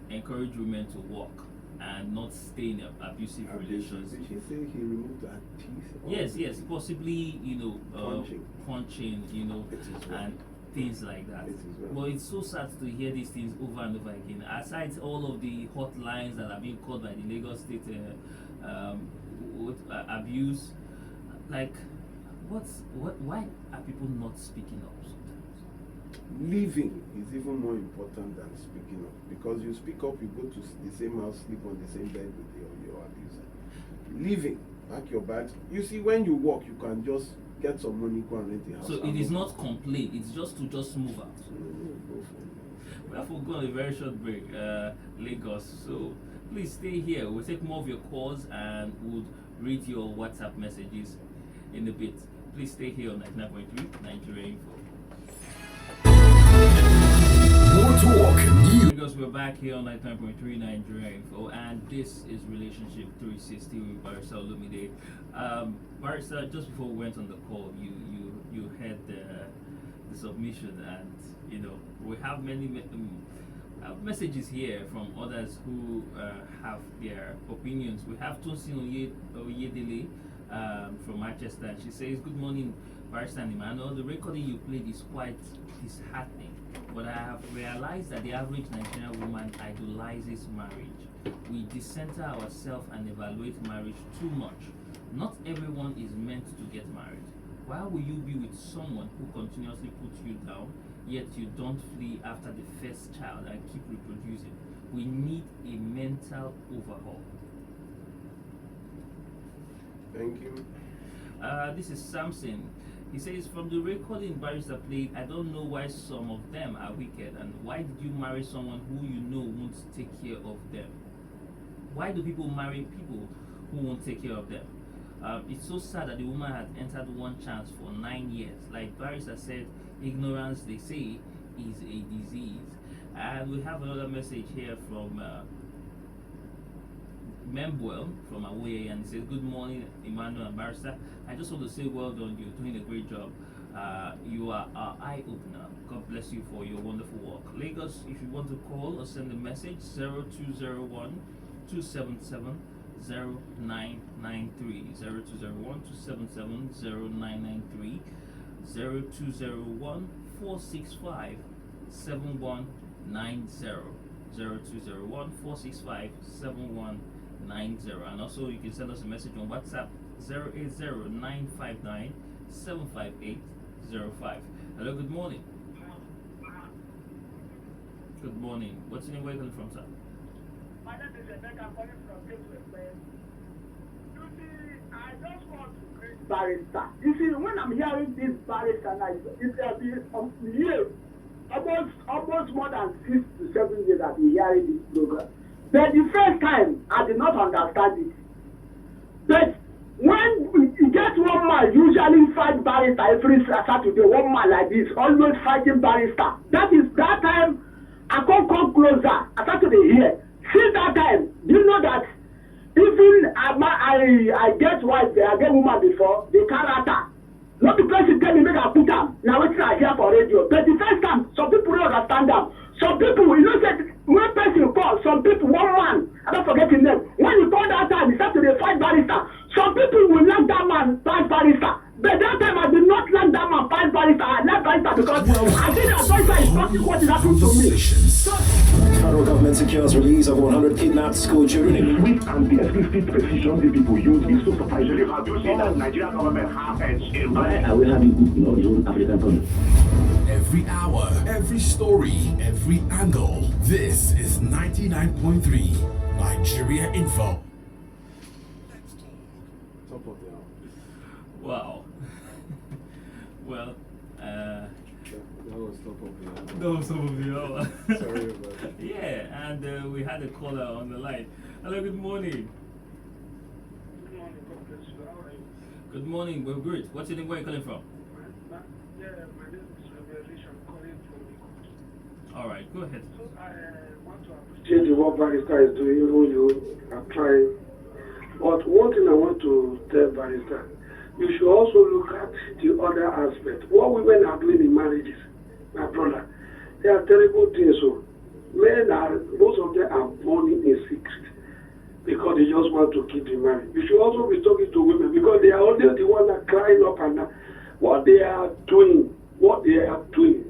[SPEAKER 1] encourage women to work and not stay in abusive relations.
[SPEAKER 2] Did she say he removed her teeth? or-
[SPEAKER 1] Yes, possibly,
[SPEAKER 2] Punching.
[SPEAKER 1] punching,
[SPEAKER 2] It is well.
[SPEAKER 1] and things like that.
[SPEAKER 2] It is well.
[SPEAKER 1] But it's so sad to hear these things over and over again. Aside all of the hotlines that are being called by the Lagos State abuse, like, why are people not speaking up sometimes?
[SPEAKER 2] Living is even more important than speaking up, because you speak up, you go to the same house, sleep on the same bed with your abuser. Living, pack your bags. You see, when you work, you can just get some money, go and rent a house.
[SPEAKER 1] So
[SPEAKER 2] and
[SPEAKER 1] it is
[SPEAKER 2] move
[SPEAKER 1] not complaint, it's just to move out.
[SPEAKER 2] Go for it.
[SPEAKER 1] We have to go on a very short break, Lagos. So please stay here. We'll take more of your calls and we'll read your WhatsApp messages in a bit. Please stay here on 99.3 Nigeria Info.
[SPEAKER 8] More talk, news.
[SPEAKER 1] Because we're back here on 99.3 Nigeria Info, and this is Relationship 360 with Barrister Olumide. Barrister, just before we went on the call, you had the submission, and we have many messages here from others who have their opinions. We have Tosin Oyedele from Manchester, and she says, "Good morning, Barrister and Emmanuel. The recording you played is quite disheartening, but I have realized that the average Nigerian woman idolizes marriage. We decenter ourselves and evaluate marriage too much. Not everyone is meant to get married. Why will you be with someone who continuously puts you down, yet you don't flee after the first child and keep reproducing? We need a mental overhaul."
[SPEAKER 2] Thank you.
[SPEAKER 1] This is Samson. He says, "From the recording Barrister played, I don't know why some of them are wicked, and why did you marry someone who you know won't take care of them? Why do people marry people who won't take care of them? It's so sad that the woman had entered one chance for 9 years. Like Barrister said, ignorance, they say, is a disease." And we have another message here from Membuel from Away, and he says, "Good morning, Emmanuel and Barrister. I just want to say well done. You're doing a great job. You are our eye opener. God bless you for your wonderful work." Lagos, if you want to call or send a message, 0201 277 0993, 0201 277 0993, 0201 465 7190, 0201 465 7190, and also you can send us a message on WhatsApp 080 959 75805. Hello, good morning. Good morning. What's your name? Where are you calling from, sir?
[SPEAKER 9] My name is Rebecca, calling from Gateway. You see, I just want to greet Barrister. You see, when I'm hearing this Barrister now, it has been years, almost more than 6 to 7 years I've been hearing this program. But the first time, I did not understand it. But when you get one man, usually fight Barrister every Saturday, one man like this, always fighting Barrister. That time, I can't come closer. I started to hear. Since that time, do you know that even I get wife, I get woman before, the character. Not the person tell me make I put them. Now wetin I hear for radio. But the first time, some people don't understand them. Some people, say when person call, some people, one man, I don't forget his name. When he call that time, he started to fight Barrister. Some people will let that man fight Barrister. But that time I did not let that man fight Barrister. I left Barrister because I think that Barrister is not what is happening to me.
[SPEAKER 8] Federal government secures release of 100 kidnapped school children.
[SPEAKER 10] With and the explicit precision the people use is so surprisingly hard to see that Nigerian government has a
[SPEAKER 11] Why are we having good in our own African country?
[SPEAKER 8] Every hour, every story, every angle. This is 99.3 Nigeria Info.
[SPEAKER 2] Top of the hour.
[SPEAKER 1] Wow. Well,
[SPEAKER 2] That was top of the hour.
[SPEAKER 1] that was some of the hour.
[SPEAKER 2] Sorry about that.
[SPEAKER 1] Yeah, and we had a caller on the line. Hello, good morning.
[SPEAKER 9] Good morning, God bless you. How are you?
[SPEAKER 1] Good morning, we're good. What's your name? Where are you calling from?
[SPEAKER 9] Yeah, my name is Revelation.
[SPEAKER 1] All right, go ahead.
[SPEAKER 9] Change the work barrister is doing, even you are trying. But one thing I want to tell barrister, you should also look at the other aspect. What women are doing in marriages, my brother, they are terrible things. So men are, most of them are born in secret because they just want to keep the marriage. You should also be talking to women because they are only the one that crying up and down what they are doing.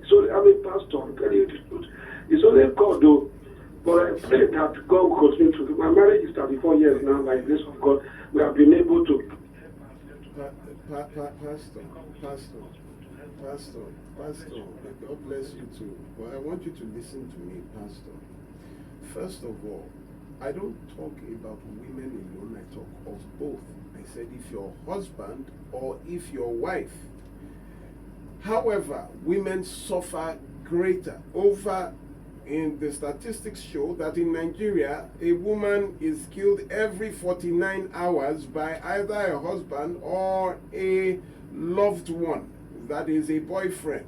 [SPEAKER 9] So I'm a pastor, I'm telling you the truth. It's only God though. But I pray that God will continue to. My marriage is 34 years now, by the grace of God. We have been able to.
[SPEAKER 2] Pastor, God bless you too. But I want you to listen to me, Pastor. First of all, I don't talk about women alone, I talk of both. I said if your husband or if your wife. However, women suffer greater over. In the statistics show that in Nigeria, a woman is killed every 49 hours by either a husband or a loved one, that is a boyfriend.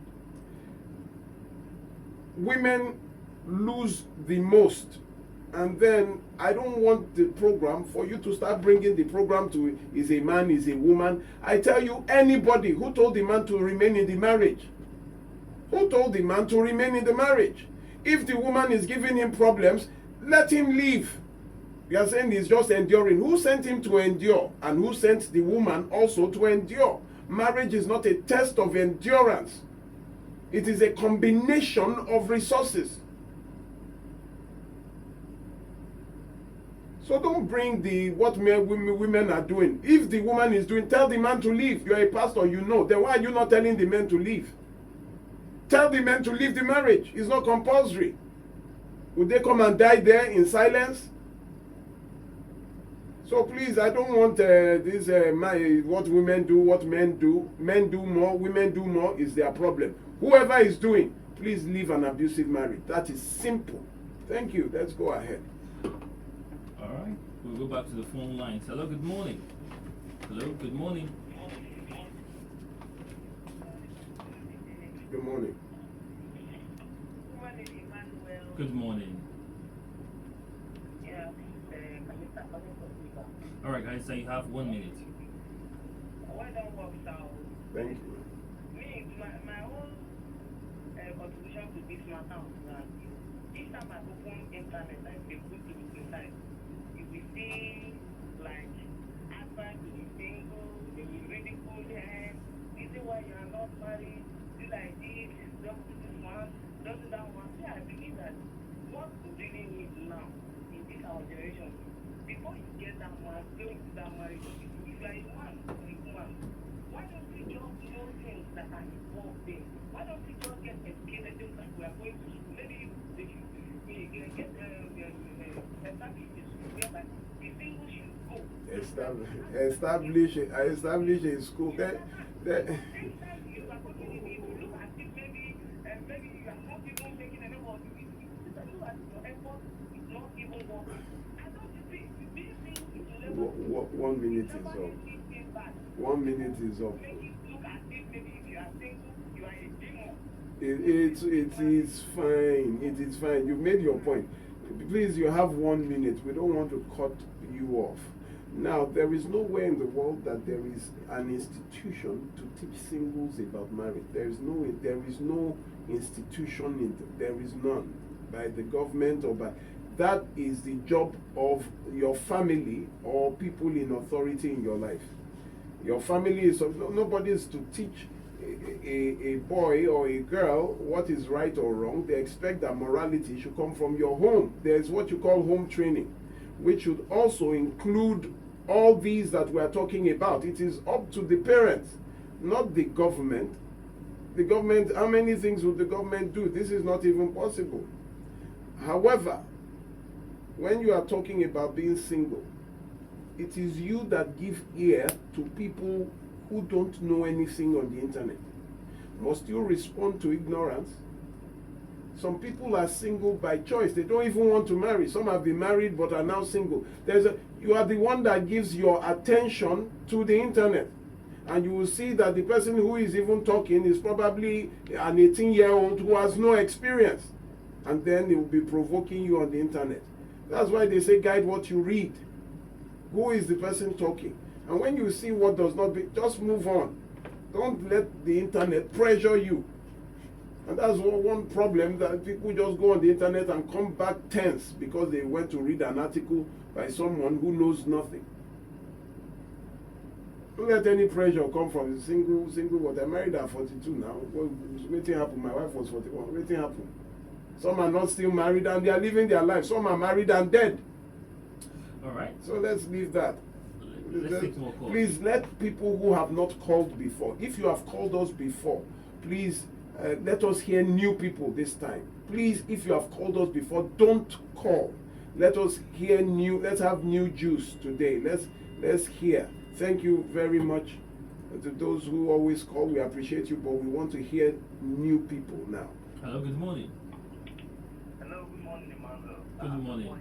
[SPEAKER 2] Women lose the most. And then I don't want the program for you to start bringing the program to is a man, is a woman. I tell you, anybody who told the man to remain in the marriage, who told the man to remain in the marriage? If the woman is giving him problems, let him leave. You are saying he's just enduring. Who sent him to endure? And who sent the woman also to endure? Marriage is not a test of endurance. It is a combination of resources. So don't bring the what women are doing. If the woman is doing, tell the man to leave. You are a pastor, you know. Then why are you not telling the men to leave? Tell the men to leave the marriage. It's not compulsory. Would they come and die there in silence? So please, I don't want this what women do, what men do. Men do more, women do more is their problem. Whoever is doing, please leave an abusive marriage. That is simple. Thank you. Let's go ahead.
[SPEAKER 1] All right, we'll go back to the phone lines. Hello, good morning. Hello, good morning.
[SPEAKER 2] Good morning.
[SPEAKER 1] Good morning. All right, guys, so you have 1 minute.
[SPEAKER 2] Thank you.
[SPEAKER 4] My own contribution to this matter is that each time I open internet, I say good to the inside. You will see like advice to be single, they will ridicule them. This is why you are not married. Do like this, don't do this one, don't do that one. See, I believe that what we really need now in this our generation, before you get that one, go into that marriage. If you are a man or a woman, why don't we just know things that are involved there? Why don't we just get educated just like we are going to school? Maybe they should get established a school whereby the single should go.
[SPEAKER 2] Establish a school. One minute is up. 1 minute is up. It is fine. It is fine. You've made your point. Please, you have 1 minute. We don't want to cut you off. Now, there is nowhere in the world that there is an institution to teach singles about marriage. There is no institution, there is none by the government or by. That is the job of your family or people in authority in your life. Your family is, nobody is to teach a boy or a girl what is right or wrong. They expect that morality should come from your home. There's what you call home training, which should also include all these that we are talking about. It is up to the parents, not the government. The government, how many things would the government do? This is not even possible. However, when you are talking about being single, it is you that give ear to people who don't know anything on the internet. Must you respond to ignorance? Some people are single by choice. They don't even want to marry. Some have been married but are now single. You are the one that gives your attention to the internet. And you will see that the person who is even talking is probably an 18-year-old who has no experience. and then it will be provoking you on the internet. That's why they say guide what you read. Who is the person talking? And when you see what does not be, just move on. Don't let the internet pressure you. And that's one problem, that people just go on the internet and come back tense because they went to read an article by someone who knows nothing. Don't let any pressure come from single what I married at 42 now. Waiting happened. My wife was 41. Waiting happened. Some are not still married and they are living their life. Some are married and dead.
[SPEAKER 1] All right.
[SPEAKER 2] So let's leave that.
[SPEAKER 1] Let's take more calls.
[SPEAKER 2] Please let people who have not called before, if you have called us before, please let us hear new people this time. Please, if you have called us before, don't call. Let us hear new. Let's have new juice today. Let's hear. Thank you very much to those who always call. We appreciate you, but we want to hear new people now.
[SPEAKER 1] Hello, good morning.
[SPEAKER 5] Hello, good morning, Emmanuel.
[SPEAKER 1] Good morning.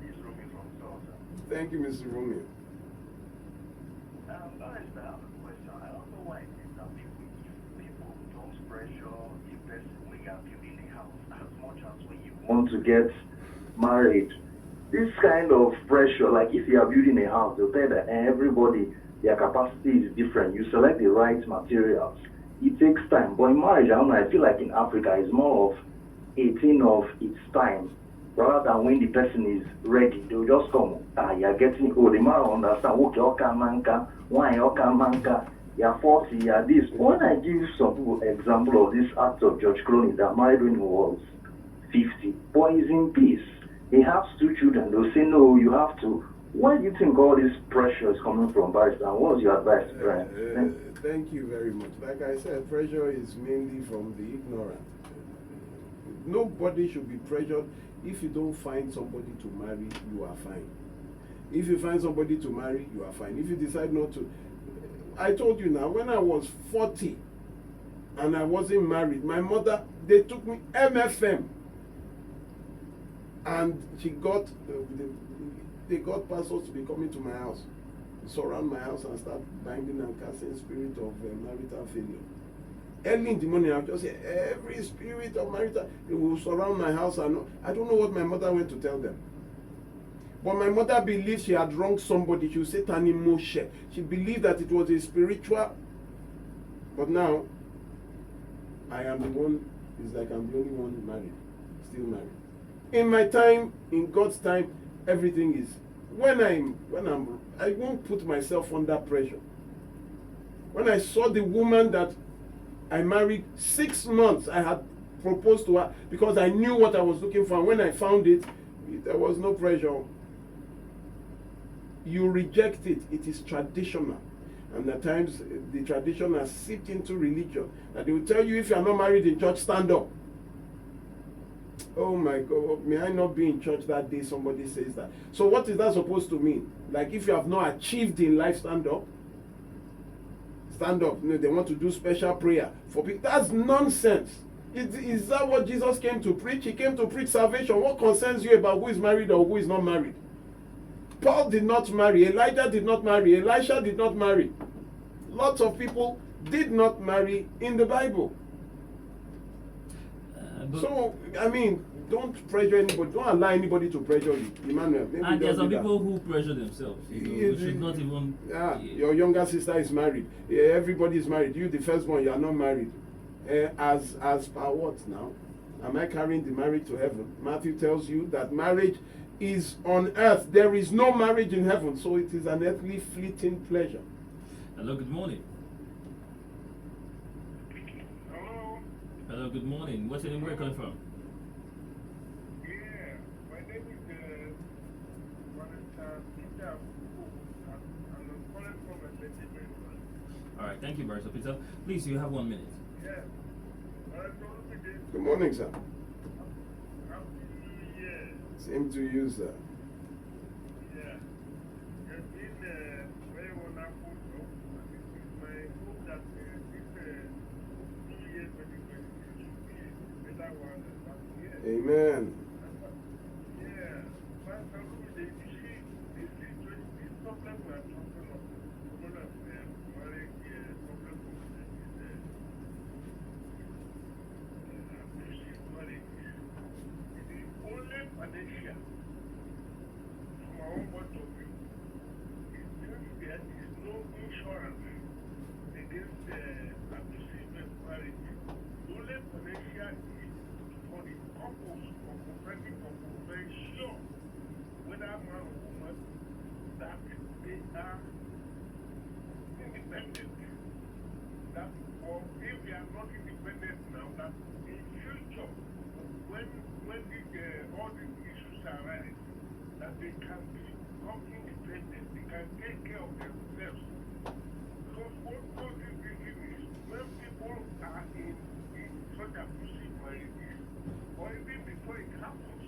[SPEAKER 5] This is Romy from Tulsa.
[SPEAKER 2] Thank you, Mr. Romeo.
[SPEAKER 5] Barrister, I have a question. I don't know why it is that people don't pressure the person when you are building a house as much as when you want to get married. This kind of pressure, like if you are building a house, they'll tell that everybody, their capacity is different. You select the right materials. It takes time. But in marriage, I don't know, I feel like in Africa, it's more of a thing of its time. Rather than when the person is ready, they'll just come. You're getting old. The man will understand, okay, okay, manka, why, okay, manka, you're 40, you're this. When I give some people example of this act of George Clooney that married when he was 50, boy is in peace. He has 2 children. They'll say, no, you have to. Where do you think all this pressure is coming from, Barrister? And what's your advice to parents?
[SPEAKER 2] Thank you very much. Like I said, pressure is mainly from the ignorant. Nobody should be pressured. If you don't find somebody to marry, you are fine. If you find somebody to marry, you are fine. If you decide not to, I told you now, when I was 40 and I wasn't married, my mother, they took me MFM. And she got, they got pastors to be coming to my house, surround my house and start binding and casting spirit of marital failure. Early in the morning, I'll just say, every spirit of marital, it will surround my house. And I don't know what my mother went to tell them. But my mother believed she had wronged somebody. She would say, Tani Moshe. She believed that it was a spiritual. But now, I am the one, it's like I'm the only one married, still married. In my time, in God's time, everything is. I won't put myself under pressure. When I saw the woman that I married, 6 months I had proposed to her because I knew what I was looking for. And when I found it, there was no pressure. You reject it. It is traditional. And at times, the tradition has seeped into religion. And they will tell you, if you are not married in church, stand up. Oh my God, may I not be in church that day? Somebody says that. So what is that supposed to mean? Like if you have not achieved in life, stand up? Stand up. You know, they want to do special prayer for people. That's nonsense. Is that what Jesus came to preach? He came to preach salvation. What concerns you about who is married or who is not married? Paul did not marry. Elijah did not marry. Elisha did not marry. Lots of people did not marry in the Bible. So, I mean, don't pressure anybody. Don't allow anybody to pressure you. Emmanuel.
[SPEAKER 1] And there are some people who pressure themselves. You should not even.
[SPEAKER 2] Your younger sister is married. Everybody is married. You, the firstborn, you are not married. As per what now? Am I carrying the marriage to heaven? Matthew tells you that marriage is on earth. There is no marriage in heaven. So it is an earthly fleeting pleasure.
[SPEAKER 1] Hello, good morning.
[SPEAKER 5] Hello.
[SPEAKER 1] Hello, good morning. What's your name? Where are you coming from?
[SPEAKER 5] Yeah, my name is Peter. I'm calling from a legitimate one.
[SPEAKER 1] All right, thank you, Barrister Peter. Please, you have 1 minute.
[SPEAKER 5] Yeah.
[SPEAKER 2] Good morning, sir.
[SPEAKER 5] Happy New Year.
[SPEAKER 2] Same to you, sir.
[SPEAKER 5] Yeah. It's been very wonderful job. And it is my hope that this New Year 2020 should be a better one than last year.
[SPEAKER 2] Amen.
[SPEAKER 5] Yeah. But this problem we are talking of, marriage, problem of marriage.
[SPEAKER 9] financial, from our own point of view, it means there is no insurance against abusive marriage. The only financial is for the couples or cooperative couple to ensure whether man or woman that they are independent. That, or if they are not independent now, that in future, when all the issues are arising, that they can become independent, they can take care of themselves. Because what is thinking is when people are in such abusive marriages, or even before it happens,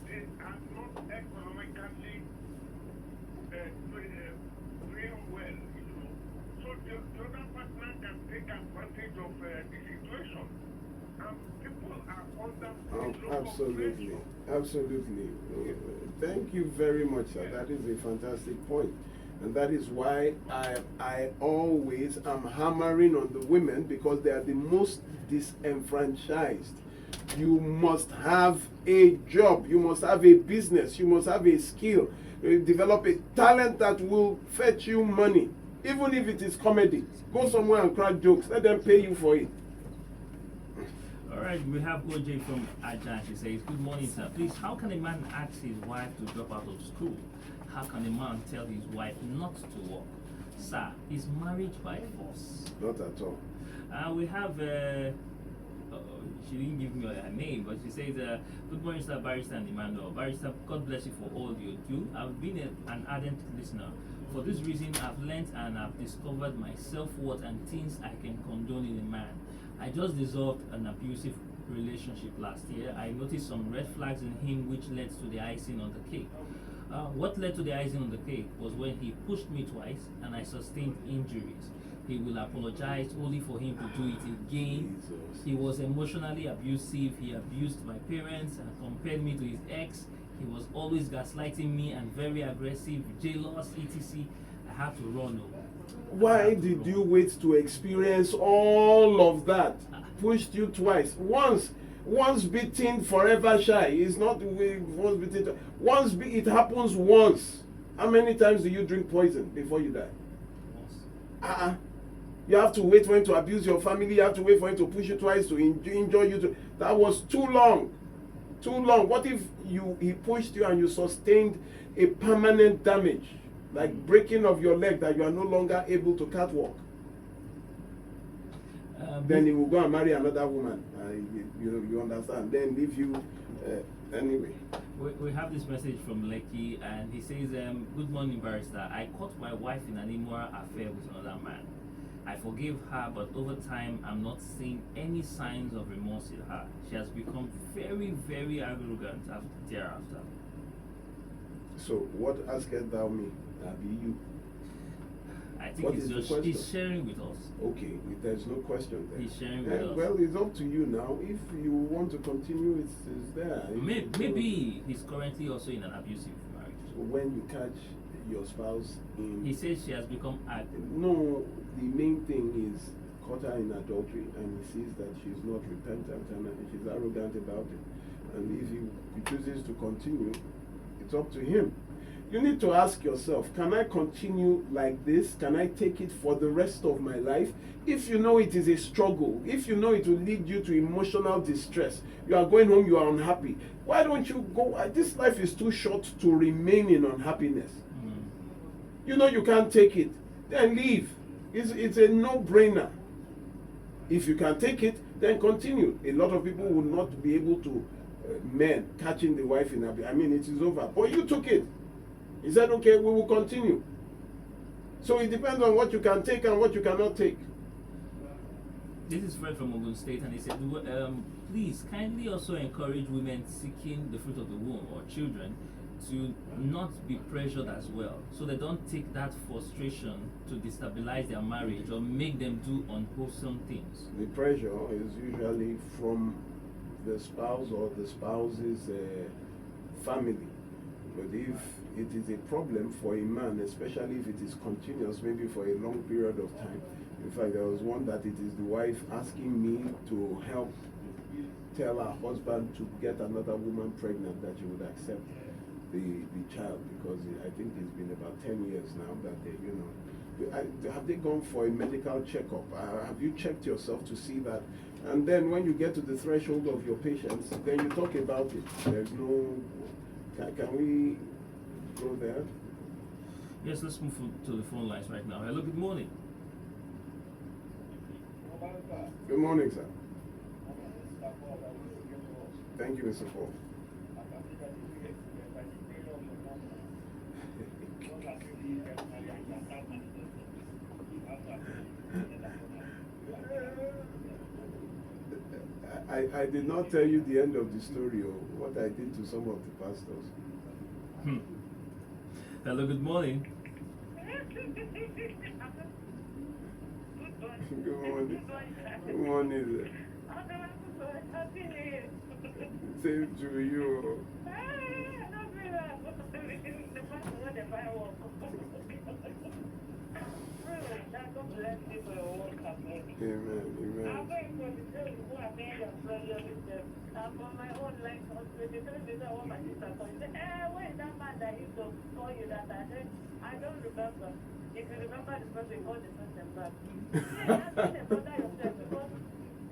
[SPEAKER 9] they are not economically doing well, you know. So the other partner can take advantage of the situation. And people are under
[SPEAKER 2] absolutely. Absolutely. Thank you very much, sir. That is a fantastic point. And that is why I always am hammering on the women, because they are the most disenfranchised. You must have a job, you must have a business, you must have a skill, develop a talent that will fetch you money. Even if it is comedy, go somewhere and crack jokes, let them pay you for it.
[SPEAKER 1] All right, we have OJ from Ajan. She says, good morning, sir. Please, how can a man ask his wife to drop out of school? How can a man tell his wife not to work? Sir, is marriage by force?
[SPEAKER 2] Not at all.
[SPEAKER 1] We have, she didn't give me her name, but she says, good morning, sir, Barrister and Emmanuel. Barrister, God bless you for all you do. I've been an ardent listener. For this reason, I've learned and I've discovered my self-worth and things I can condone in a man. I just dissolved an abusive relationship last year. I noticed some red flags in him which led to the icing on the cake. What led to the icing on the cake was when he pushed me twice and I sustained injuries. He will apologize only for him to do it again. He was emotionally abusive. He abused my parents and compared me to his ex. He was always gaslighting me and very aggressive, jealous, etc. I had to run over.
[SPEAKER 2] Why did you wait to experience all of that? Pushed you twice. Once beaten, forever shy. It's not once beaten. It happens once. How many times do you drink poison before you die? You have to wait for him to abuse your family. You have to wait for him to push you twice to injure you. That was too long. Too long. What if he pushed you and you sustained a permanent damage, like breaking of your leg that you are no longer able to catwalk? Then he will go and marry another woman. You understand? Then leave you anyway.
[SPEAKER 1] We have this message from Lekki, and he says, good morning, Barrister. I caught my wife in an immoral affair with another man. I forgave her, but over time, I'm not seeing any signs of remorse in her. She has become very, very arrogant thereafter.
[SPEAKER 2] So, what askest thou me? That be you.
[SPEAKER 1] I think he's sharing with us.
[SPEAKER 2] Okay, there's no question there.
[SPEAKER 1] He's sharing with us.
[SPEAKER 2] Well, it's up to you now. If you want to continue, it's there.
[SPEAKER 1] Maybe he's currently also in an abusive marriage.
[SPEAKER 2] So when you catch your spouse in...
[SPEAKER 1] He says she has become...
[SPEAKER 2] No, the main thing is caught her in adultery, and he sees that she's not repentant and she's arrogant about it. And if he chooses to continue, it's up to him. You need to ask yourself, can I continue like this? Can I take it for the rest of my life? If you know it is a struggle, if you know it will lead you to emotional distress, you are going home, you are unhappy, why don't you go? This life is too short to remain in unhappiness. You know you can't take it, then leave. It's a no-brainer. If you can take it, then continue. A lot of people will not be able to, men catching the wife in abuse. I mean, it is over. But you took it. He said, okay, we will continue. So it depends on what you can take and what you cannot take.
[SPEAKER 1] This is Fred from Ogun State, and he said, please kindly also encourage women seeking the fruit of the womb or children to not be pressured as well, so they don't take that frustration to destabilize their marriage or make them do unwholesome things.
[SPEAKER 2] The pressure is usually from the spouse or the spouse's family. But if it is a problem for a man, especially if it is continuous, maybe for a long period of time. In fact, there was one that it is the wife asking me to help tell her husband to get another woman pregnant, that she would accept the child, because I think it's been about 10 years now that they, have they gone for a medical checkup? Have you checked yourself to see that? And then when you get to the threshold of your patients, then you talk about it. There's no, can we go there?
[SPEAKER 1] Yes, let's move to the phone lines right now. Hello, good morning.
[SPEAKER 2] Good morning, sir. Thank you, Mr. Paul. I did not tell you the end of the story or what I did to some of the pastors.
[SPEAKER 1] Hello, good morning.
[SPEAKER 2] Good morning. Good morning. Same to you. Amen. Amen.
[SPEAKER 12] On my own life, where is that man that used to call you that? I said, I don't remember. If you remember the person, call the person back. Yourself, because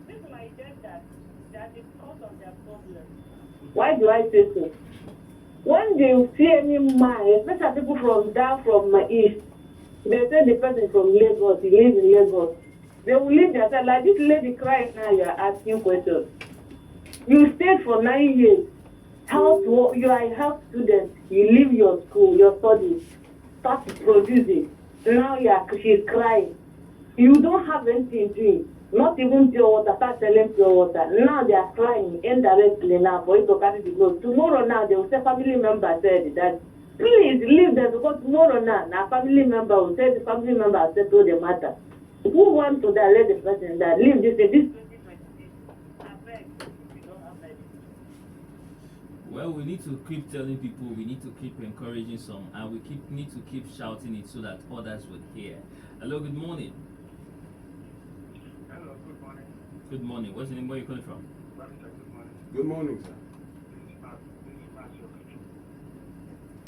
[SPEAKER 12] this might get that is cause of their problem.
[SPEAKER 7] Why do I say so? When they see any man, especially people from east, they say the person from Lagos, he lives in Lagos. They will leave themselves like this lady crying now. You are asking questions. You stayed for 9 years. You are a health student. You leave your school, your studies, start producing. Now she's crying. You don't have anything doing. Not even pure water. Start selling pure water. Now they are crying indirectly now for you to carry the load. Tomorrow now they will say family member said that. Please leave them, because tomorrow now a family member will say the family member has settled the matter. Who wants to let the person that leave this?
[SPEAKER 1] Well, we need to keep telling people, we need to keep encouraging some, and we need to keep shouting it so that others will hear. Hello, good morning.
[SPEAKER 5] Hello, good morning.
[SPEAKER 1] Good morning. What's the name? Where are you calling from?
[SPEAKER 2] Good morning, sir.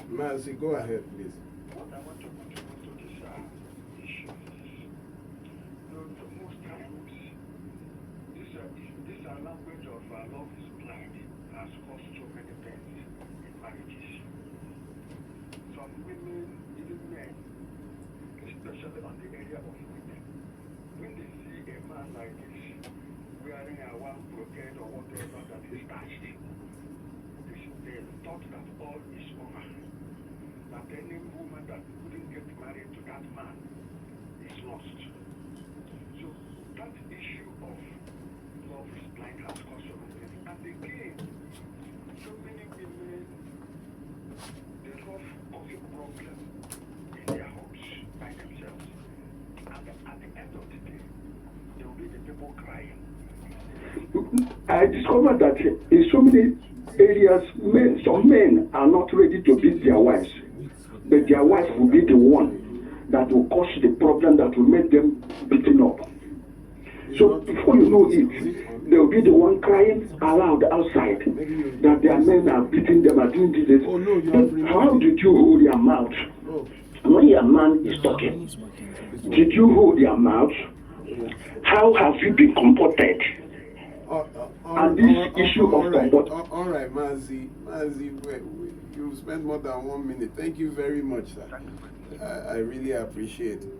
[SPEAKER 2] Mercy, go ahead, please.
[SPEAKER 5] What I want to contribute to this issue, most times, this language of love is blind has caused so many things in marriages. Some women, even men, especially on the area of women, when they see a man like this wearing a one brocade or whatever that is touched, they thought that all is over. That any woman that wouldn't get married to that man is lost. So that issue of love is blind has caused so many things. And again, so many women, they love causing problems in their homes by themselves. And at the end of the day, there will be the people crying.
[SPEAKER 10] I discovered that in so many areas, some men are not ready to beat their wives. But their wife will be the one that will cause the problem that will make them beaten up. So before you know it, they will be the one crying aloud outside that their men are beating them, are doing this. How did you hold your mouth when your man is talking? Did you hold your mouth? How have you been comported? And this issue of comfort.
[SPEAKER 2] All right, Mazi, you've spent more than 1 minute. Thank you very much, sir. I really appreciate it.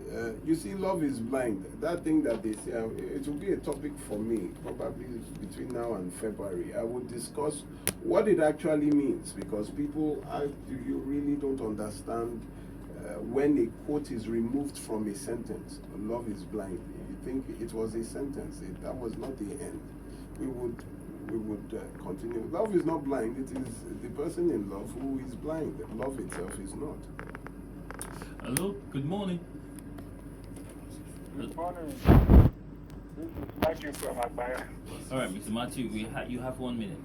[SPEAKER 2] You see, love is blind. That thing that they say, it will be a topic for me, probably between now and February. I will discuss what it actually means, because people, you really don't understand when a quote is removed from a sentence. Love is blind. You think it was a sentence. That was not the end. We would continue. Love is not blind. It is the person in love who is blind. Love itself is not.
[SPEAKER 1] Hello, good morning.
[SPEAKER 5] Good morning. This is Matthew from Agbaya.
[SPEAKER 1] All right, Mr. Matthew, you have 1 minute.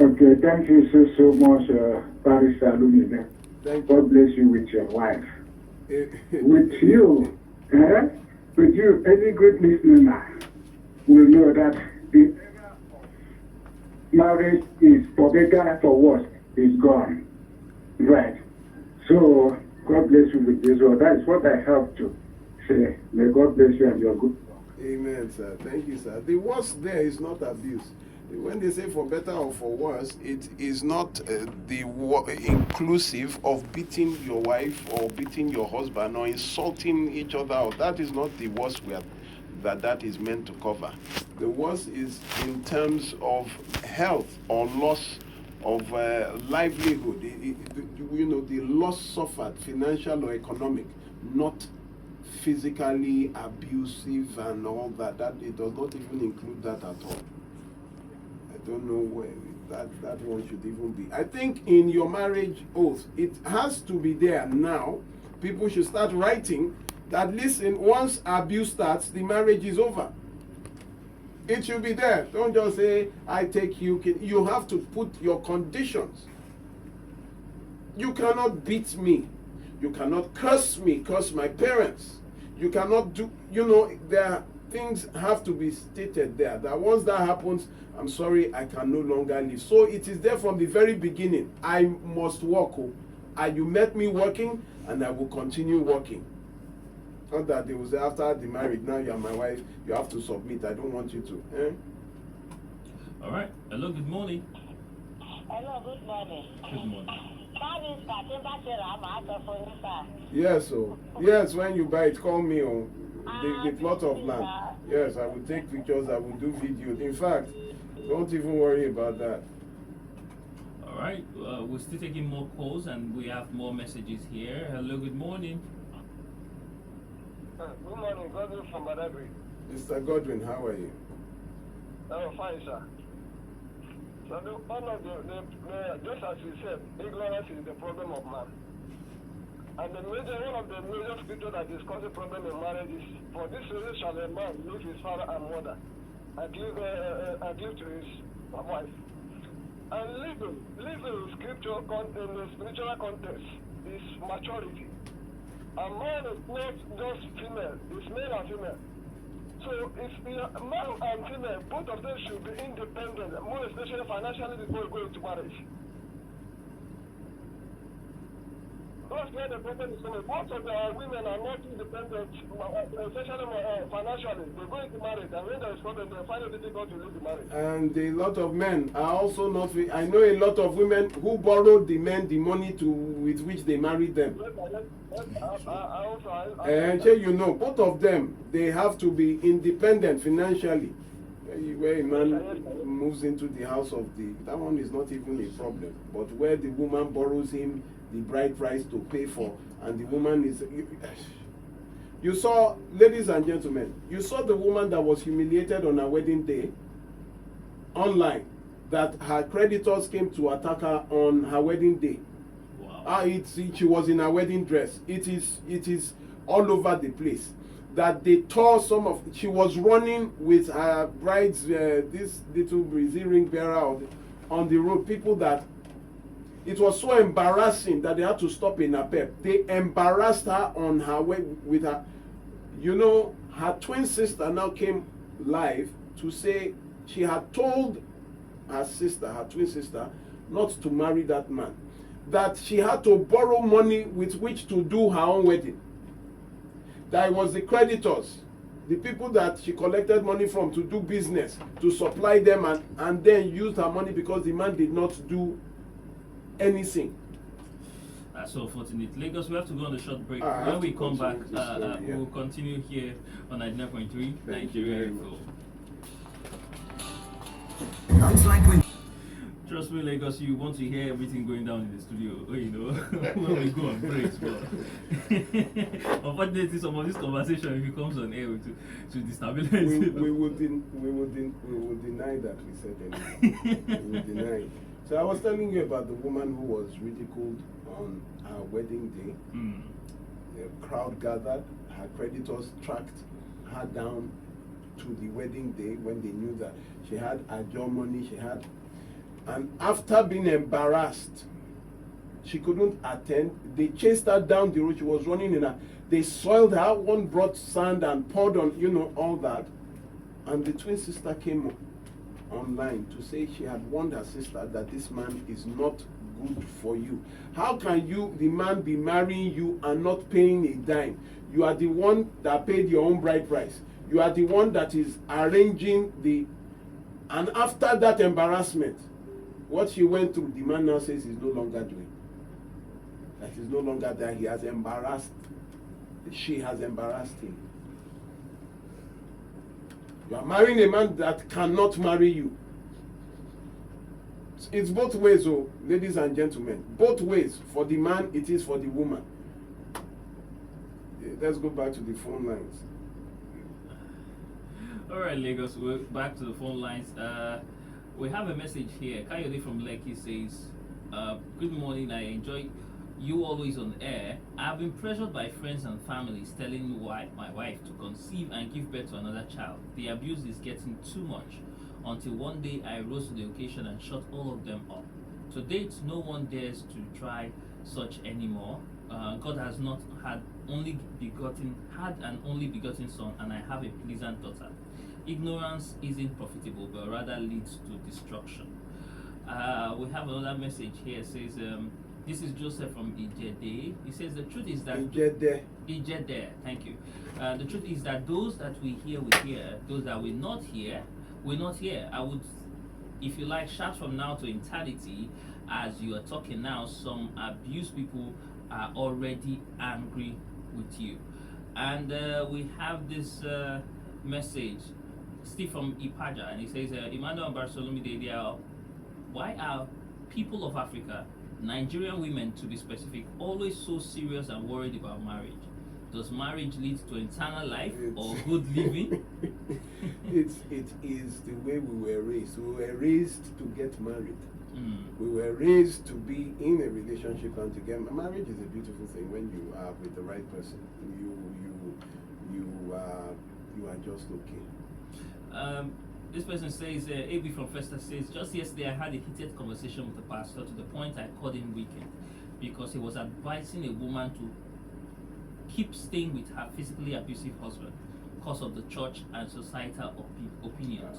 [SPEAKER 13] Okay, thank you so much, Barrister Lumine. God bless you with your wife. With you, any great listener will know that the area of marriage is for better and for worse is gone. Right. So God bless you with this word. That is what I have to say. May God bless you and your good work.
[SPEAKER 2] Amen, sir. Thank you, sir. The worst there is not abuse. When they say for better or for worse, it is not inclusive of beating your wife or beating your husband or insulting each other. That is not the worst that is meant to cover. The worst is in terms of health or loss of livelihood. The loss suffered, financial or economic, not physically abusive and all that. That it does not even include that at all. I don't know where that one should even be. I think in your marriage oath, it has to be there now. People should start writing that, listen, once abuse starts, the marriage is over. It should be there. Don't just say, I take you. You have to put your conditions. You cannot beat me. You cannot curse me, curse my parents. You cannot do, there things have to be stated there. That once that happens, I'm sorry, I can no longer live. So it is there from the very beginning. I must work. You met me working, and I will continue working. Not that they will say after the marriage, now you are my wife, you have to submit. I don't want you to.
[SPEAKER 1] All right. Hello, good morning.
[SPEAKER 12] Hello, good morning.
[SPEAKER 1] Good morning.
[SPEAKER 2] Yes, yes, when you buy it, call me on the plot of land. Yes, I will take pictures, I will do videos. In fact, don't even worry about that.
[SPEAKER 1] All right, we're still taking more calls and we have more messages here. Hello, good morning.
[SPEAKER 14] Good morning, Godwin from Badagry.
[SPEAKER 2] Mr. Godwin, how are you?
[SPEAKER 14] Oh, fine, sir. So one of just as you said, ignorance is the problem of man. And one of the major scriptures that discuss the problem in marriage is, for this reason shall a man leave his father and mother and give to his wife. And living in scripture in the spiritual context is maturity. A man is not just female, it's male and female. So if man and female, both of them should be independent, more especially financially before going to marriage. That's where the problem is coming. Most of the women are not independent, especially financially. They go into marriage, and when there is problem, they find it difficult to leave the marriage.
[SPEAKER 2] And a lot of men are also not. I know a lot of women who borrowed the men the money with which they married them. And both of them, they have to be independent financially. Where a man moves into the house of that one is not even a problem. But where the woman borrows him the bride price to pay for, and the woman is. You saw, ladies and gentlemen, you saw the woman that was humiliated on her wedding day online, that her creditors came to attack her on her wedding day. Wow. She was in her wedding dress. It is all over the place. That they tore she was running with her bride's, this little Brazil ring bearer on the road. People that, it was so embarrassing that they had to stop in Napep. They embarrassed her on her way with her. Her twin sister now came live to say she had told her twin sister, not to marry that man. That she had to borrow money with which to do her own wedding. That it was the creditors, the people that she collected money from to do business, to supply them and then used her money because the man did not do anything.
[SPEAKER 1] That's so unfortunate. Lagos, we have to go on a short break. When we come back, we'll continue here on 99.3 Nigeria Info. Trust me, Lagos, you want to hear everything going down in the studio, when we go on breaks. But unfortunately, some of this conversation, if it comes on air, to destabilize.
[SPEAKER 2] We will deny that we said anything. We will deny it. So I was telling you about the woman who was ridiculed on her wedding day. The crowd gathered, her creditors tracked her down to the wedding day when they knew that she had a job money, and after being embarrassed, she couldn't attend. They chased her down the road. She was running they soiled her. One brought sand and poured on, all that. And the twin sister came online to say she had warned her sister that this man is not good for you. How can you, the man, be marrying you and not paying a dime? You are the one that paid your own bride price. You are the one that is arranging the, and after that embarrassment, what she went through, the man now says he's no longer doing. That is no longer there. He has embarrassed, she has embarrassed him. You are marrying a man that cannot marry you. It's both ways, oh, ladies and gentlemen. Both ways. For the man, it is for the woman. Let's go back to the phone lines.
[SPEAKER 1] All right, Lagos, we're back to the phone lines. We have a message here. Kayode from Lekki says, good morning, I enjoy you always on air. I've been pressured by friends and families telling me my wife to conceive and give birth to another child. The abuse is getting too much. Until one day I rose to the occasion and shut all of them up. To date, no one dares to try such anymore. God has not had an only begotten son, and I have a pleasant daughter. Ignorance isn't profitable, but rather leads to destruction. We have another message here. It says, this is Joseph from Ijede. He says the truth is that Ijede, thank you. The truth is that those that we hear, those that we not hear, we're not here. I would, if you like, shout from now to eternity. As you are talking now, some abused people are already angry with you. And we have this message, Steve from Ipaja, and he says, Emmanuel and Barcelona, why are people of Africa, Nigerian women to be specific, always so serious and worried about marriage? Does marriage lead to eternal life or good living?
[SPEAKER 2] It is the way we were raised. We were raised to get married. We were raised to be in a relationship and to get married. Marriage is a beautiful thing when you are with the right person. You are just okay.
[SPEAKER 1] This person says, AB from Festa says, just yesterday I had a heated conversation with the pastor to the point I called him wicked because he was advising a woman to keep staying with her physically abusive husband because of the church and societal opinions.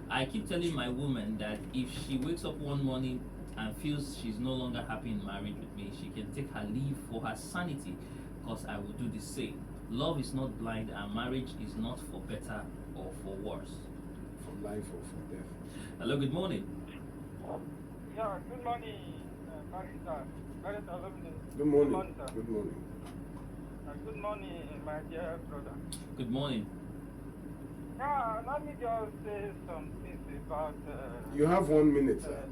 [SPEAKER 1] I keep telling my woman that if she wakes up one morning and feels she's no longer happy in marriage with me, she can take her leave for her sanity because I will do the same. Love is not blind and marriage is not for better or for worse.
[SPEAKER 2] For life or for death.
[SPEAKER 1] Hello, good morning.
[SPEAKER 15] Yeah, good morning, Barista.
[SPEAKER 2] Good morning.
[SPEAKER 15] Good morning, sir.
[SPEAKER 2] Good morning.
[SPEAKER 15] Good morning, my dear brother.
[SPEAKER 1] Good morning.
[SPEAKER 15] Yeah, let me just say some things about...
[SPEAKER 2] you have 1 minute, sir.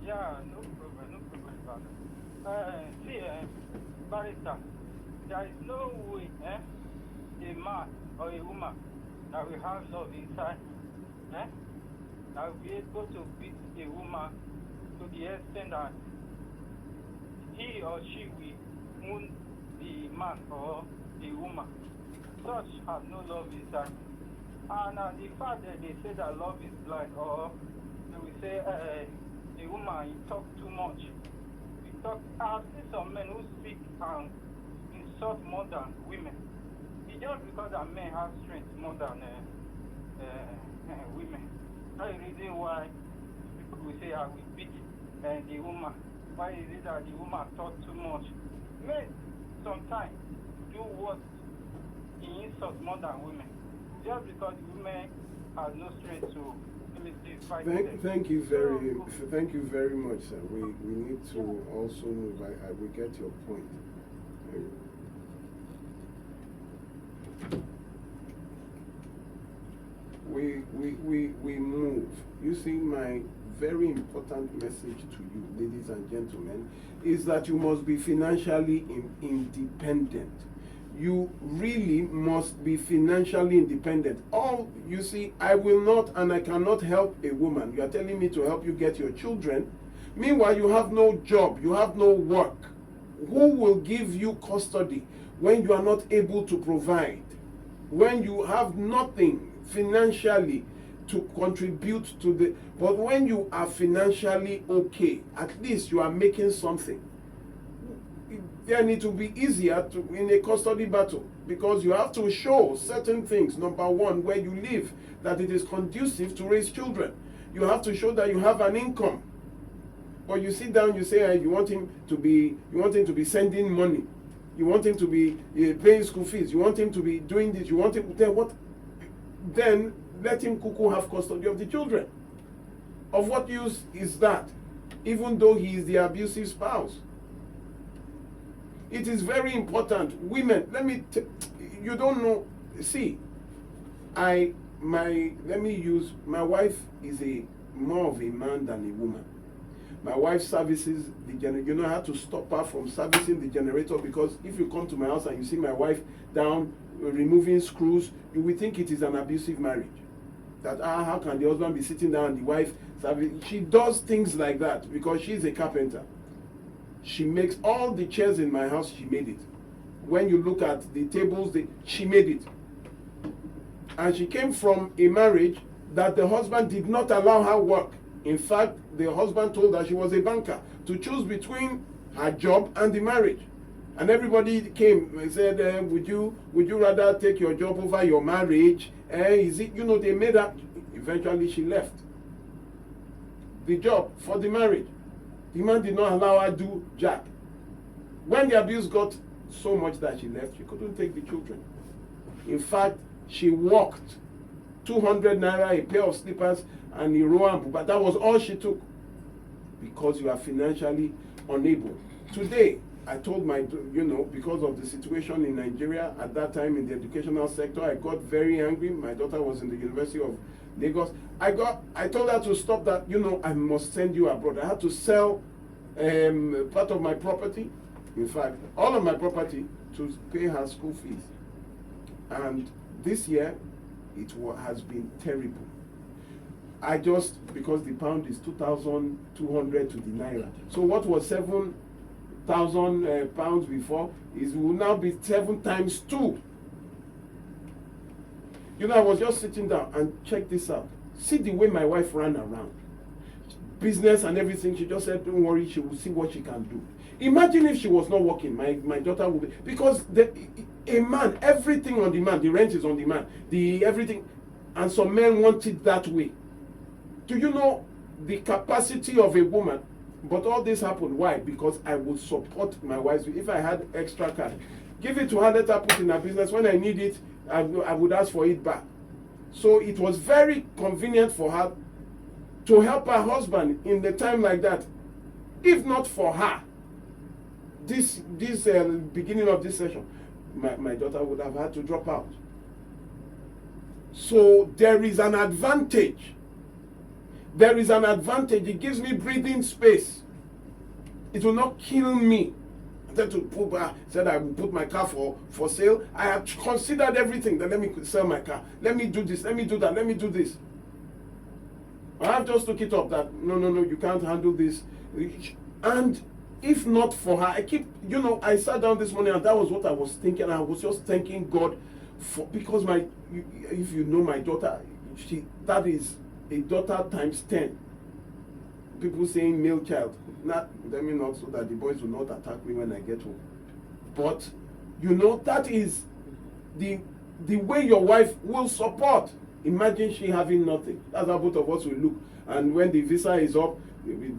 [SPEAKER 15] Yeah, no problem about it. See, Barista, there is no way a man or a woman that will have love inside, that will be able to beat a woman to the extent that he or she will wound the man or the woman. Such have no love inside. And the fact that they say that love is blind, or they will say a woman, you talk too much. I've seen some men who speak and insult more than women. It's just because that men have strength more than women. That's the reason why people will say I will beat the woman. Why is it that the woman talk too much? Men sometimes do what he insults more than women. Just because women have no strength to fight them.
[SPEAKER 2] Thank you very much, sir. We need to also move. I will get your point. We move. You see, my very important message to you, ladies and gentlemen, is that you must be financially independent. You really must be financially independent. You see, I will not and I cannot help a woman. You are telling me to help you get your children. Meanwhile, you have no job, you have no work. Who will give you custody when you are not able to provide? When you have nothing financially to contribute to the... But when you are financially okay, at least you are making something. Then it will be easier in a custody battle. because you have to show certain things. Number one, where you live, that it is conducive to raise children. You have to show that you have an income. But you sit down, you say you want him to be sending money. You want him to be paying school fees. You want him to be doing this. You want him then what? Then let him cuckoo have custody of the children. Of what use is that? Even though he is the abusive spouse. It is very important. Women, you don't know. See, my wife is more of a man than a woman. My wife services the generator. You know, I had to stop her from servicing the generator, because if you come to my house and you see my wife down removing screws, you will think it is an abusive marriage. That how can the husband be sitting down and the wife serving? She does things like that because she's a carpenter. She makes all the chairs in my house. She made it. When you look at the tables, she made it. And she came from a marriage that the husband did not allow her work. In fact, the husband told her she was a banker to choose between her job and the marriage. And everybody came and said, would you rather take your job over your marriage? Is it, they made her. Eventually she left the job for the marriage. The man did not allow her to do jack. When the abuse got so much that she left, she couldn't take the children. In fact, she walked 200 naira, a pair of slippers, and a row, but that was all she took, because you are financially unable. Today, I told because of the situation in Nigeria at that time in the educational sector, I got very angry. My daughter was in the University of Lagos. I told her to stop that. I must send you abroad. I had to sell part of my property, in fact, all of my property, to pay her school fees. And this year, it has been terrible. Because the pound is 2,200 to the naira. So what was 7,000 pounds before will now be 7 times 2. I was just sitting down and check this out. See the way my wife ran around. Business and everything. She just said, don't worry, she will see what she can do. Imagine if she was not working, my daughter would be, because a man, everything on demand, the rent is on demand, everything, and some men want it that way. Do you know the capacity of a woman? But all this happened. Why? Because I would support my wife. If I had extra cash, give it to her, let her put in her business. When I need it, I would ask for it back. So it was very convenient for her to help her husband in the time like that. If not for her, this beginning of this session, my daughter would have had to drop out. So there is an advantage. There is an advantage. It gives me breathing space. It will not kill me. I said I will put my car for sale. I have considered everything. Then let me sell my car. Let me do this. Let me do that. Let me do this. I have just took it up that no, you can't handle this. And if not for her, I sat down this morning and that was what I was thinking. I was just thanking God because if you know my daughter, that is a daughter times 10. People saying male child. Not so that the boys will not attack me when I get home. But that is the way your wife will support. Imagine she having nothing. That's how both of us will look. And when the visa is up,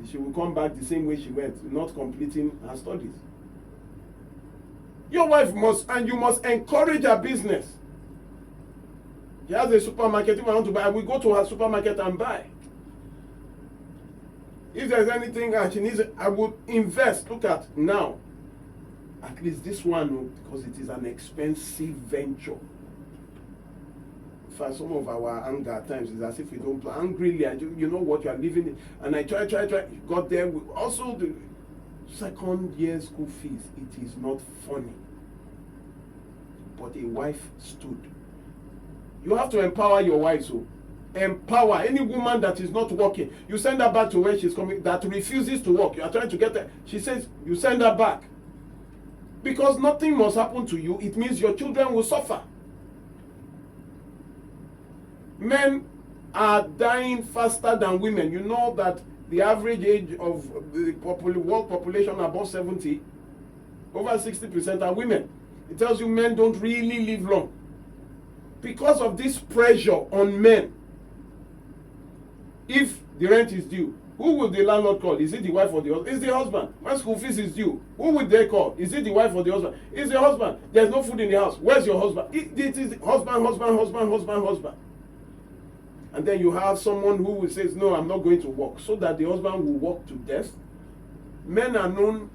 [SPEAKER 2] she will come back the same way she went, not completing her studies. Your wife you must encourage her business. She has a supermarket. If I want to buy, I will go to her supermarket and buy. If there's anything she needs, I would invest. Look at now. At least this one, because it is an expensive venture. For some of our anger at times, it's as if we don't plan. Angrily, you know what you are living in. And I try. Got there. Also, the second year school fees, it is not funny. But a wife stood. You have to empower your wife. So empower any woman that is not working. You send her back to where she's coming, that refuses to work. You are trying to get her. She says, you send her back. Because nothing must happen to you. It means your children will suffer. Men are dying faster than women. You know that the average age of the world population above 70, over 60% are women. It tells you men don't really live long. Because of this pressure on men. If the rent is due, who will the landlord call? Is it the wife or the husband? It's the husband. When school fees is due, who will they call? Is it the wife or the husband? It's the husband. There's no food in the house. Where's your husband? It is husband. And then you have someone who will say, no, I'm not going to work, so that the husband will work to death. Men are known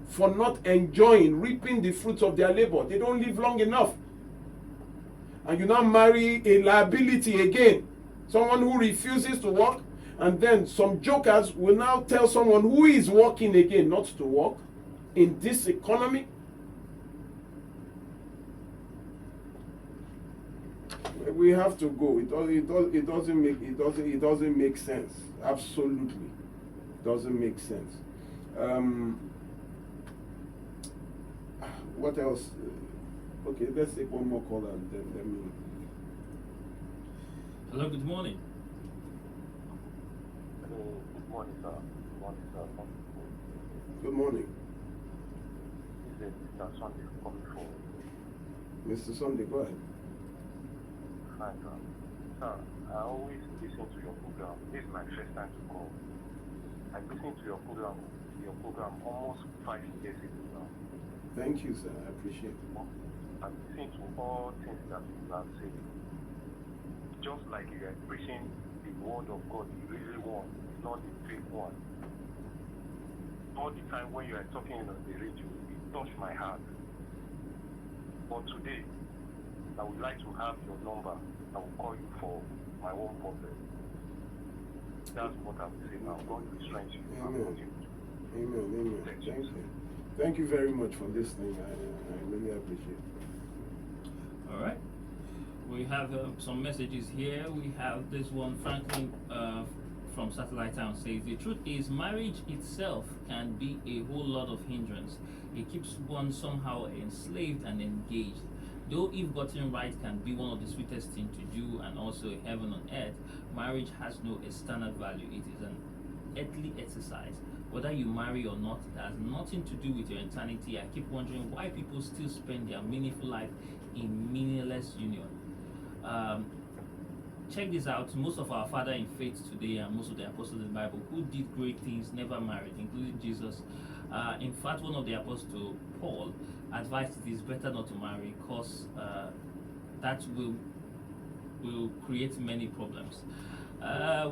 [SPEAKER 2] for not enjoying, reaping the fruits of their labor. They don't live long enough. And you now marry a liability again. Someone who refuses to work. And then some jokers will now tell someone who is working again not to work in this economy. We have to go. It doesn't make sense. Absolutely, it doesn't make sense. What else? Okay, let's take one more call and then let me.
[SPEAKER 1] Hello, good morning.
[SPEAKER 5] Good morning, sir. Good morning, sir.
[SPEAKER 2] Good morning.
[SPEAKER 5] This is Mr. Sunday coming forward.
[SPEAKER 2] Mr. Sunday, go ahead.
[SPEAKER 5] Hi, sir. Sir, I always listen to your program. This is my first time to call. I listened to your program almost 5 years ago now.
[SPEAKER 2] Thank you, sir. I appreciate it.
[SPEAKER 5] I'm listening to all things that you have said. Just like you are preaching the word of God, the really one, not the fake one. All the time when you are talking on the radio, it touched my heart. But today, I would like to have your number. I will call you for my own problem. That's what I will say now. God will strengthen you.
[SPEAKER 2] Amen. Thank you. Thank you very much for listening. I really appreciate it.
[SPEAKER 1] All right. We have some messages here. We have this one, Franklin from Satellite Town says, the truth is marriage itself can be a whole lot of hindrance. It keeps one somehow enslaved and engaged. Though if gotten right can be one of the sweetest things to do and also a heaven on earth, marriage has no external value. It is an earthly exercise. Whether you marry or not, it has nothing to do with your eternity. I keep wondering why people still spend their meaningful life in meaningless union. Check this out. Most of our father in faith today and most of the apostles in the Bible who did great things never married, including Jesus. In fact, one of the apostles, Paul, advised it is better not to marry because that will create many problems.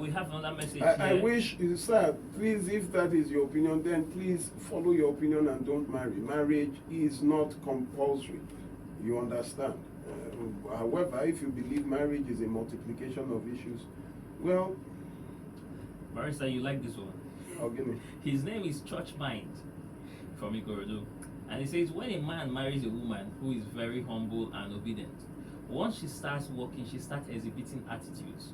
[SPEAKER 1] We have another message
[SPEAKER 2] I
[SPEAKER 1] here.
[SPEAKER 2] wish, sir, please, if that is your opinion, then please follow your opinion and don't marry. Marriage is not compulsory. You understand? However, if you believe marriage is a multiplication of issues, well...
[SPEAKER 1] Barrister, you like this one?
[SPEAKER 2] Oh, give me.
[SPEAKER 1] His name is Church Mind from Ikorodu. And he says, when a man marries a woman who is very humble and obedient, once she starts working, she starts exhibiting attitudes,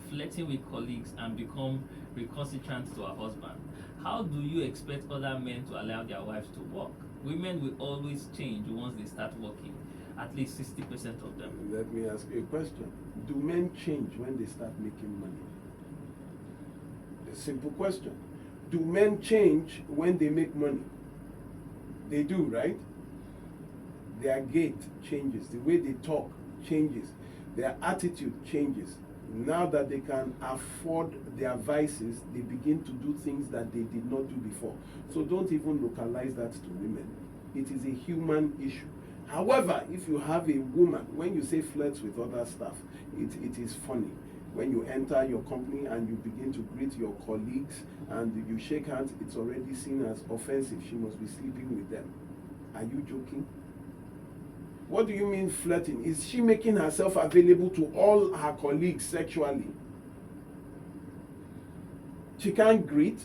[SPEAKER 1] flirting with colleagues, and become recalcitrant to her husband. How do you expect other men to allow their wives to work? Women will always change once they start working. At least 60% of them.
[SPEAKER 2] Let me ask you a question. Do men change when they start making money? A simple question. Do men change when they make money? They do, right? Their gait changes. The way they talk changes. Their attitude changes. Now that they can afford their vices, they begin to do things that they did not do before. So don't even localize that to women. It is a human issue. However, if you have a woman, when you say flirts with other staff, it is funny. When you enter your company and you begin to greet your colleagues and you shake hands, it's already seen as offensive. She must be sleeping with them. Are you joking? What do you mean flirting? Is she making herself available to all her colleagues sexually? She can't greet.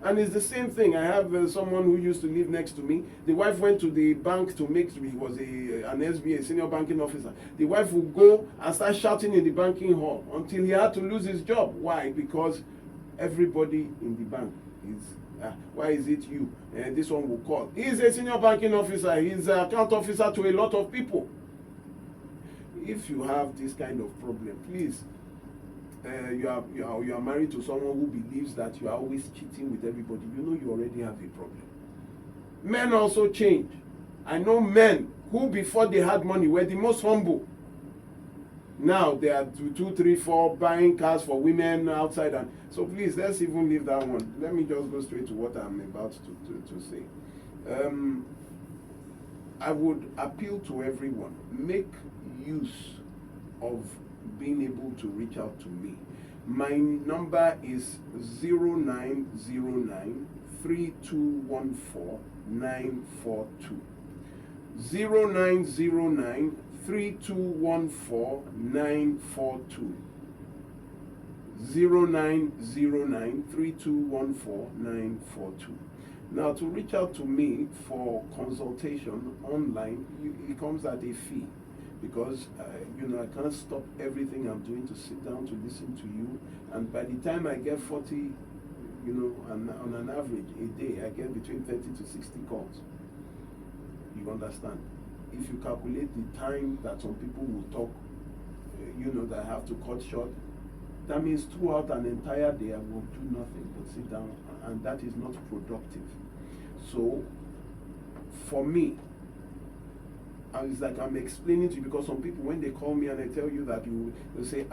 [SPEAKER 2] And it's the same thing. I have someone who used to live next to me. The wife went to the bank to make, he was an SBA, senior banking officer. The wife would go and start shouting in the banking hall until he had to lose his job. Why? Because everybody in the bank is, why is it you? This one will call. He's a senior banking officer. He's an account officer to a lot of people. If you have this kind of problem, please, you are married to someone who believes that you are always cheating with everybody, you know you already have a problem. Men also change. I know men who before they had money were the most humble. Now they are 2, 3, 4 buying cars for women outside, and so please let's even leave that one. Let me just go straight to what I'm about to say. I would appeal to everyone, make use of being able to reach out to me. My number is 0909-3214-942. 0909-3214-942. 0909-3214-942. Now, to reach out to me for consultation online, it comes at a fee, because I can't stop everything I'm doing to sit down to listen to you. And by the time I get 40, on an average a day, I get between 30 to 60 calls. You understand? If you calculate the time that some people will talk, that have to cut short, that means throughout an entire day I will do nothing but sit down, and that is not productive. So, for me, it's like I'm explaining to you, because some people, when they call me and I tell you that, they'll say,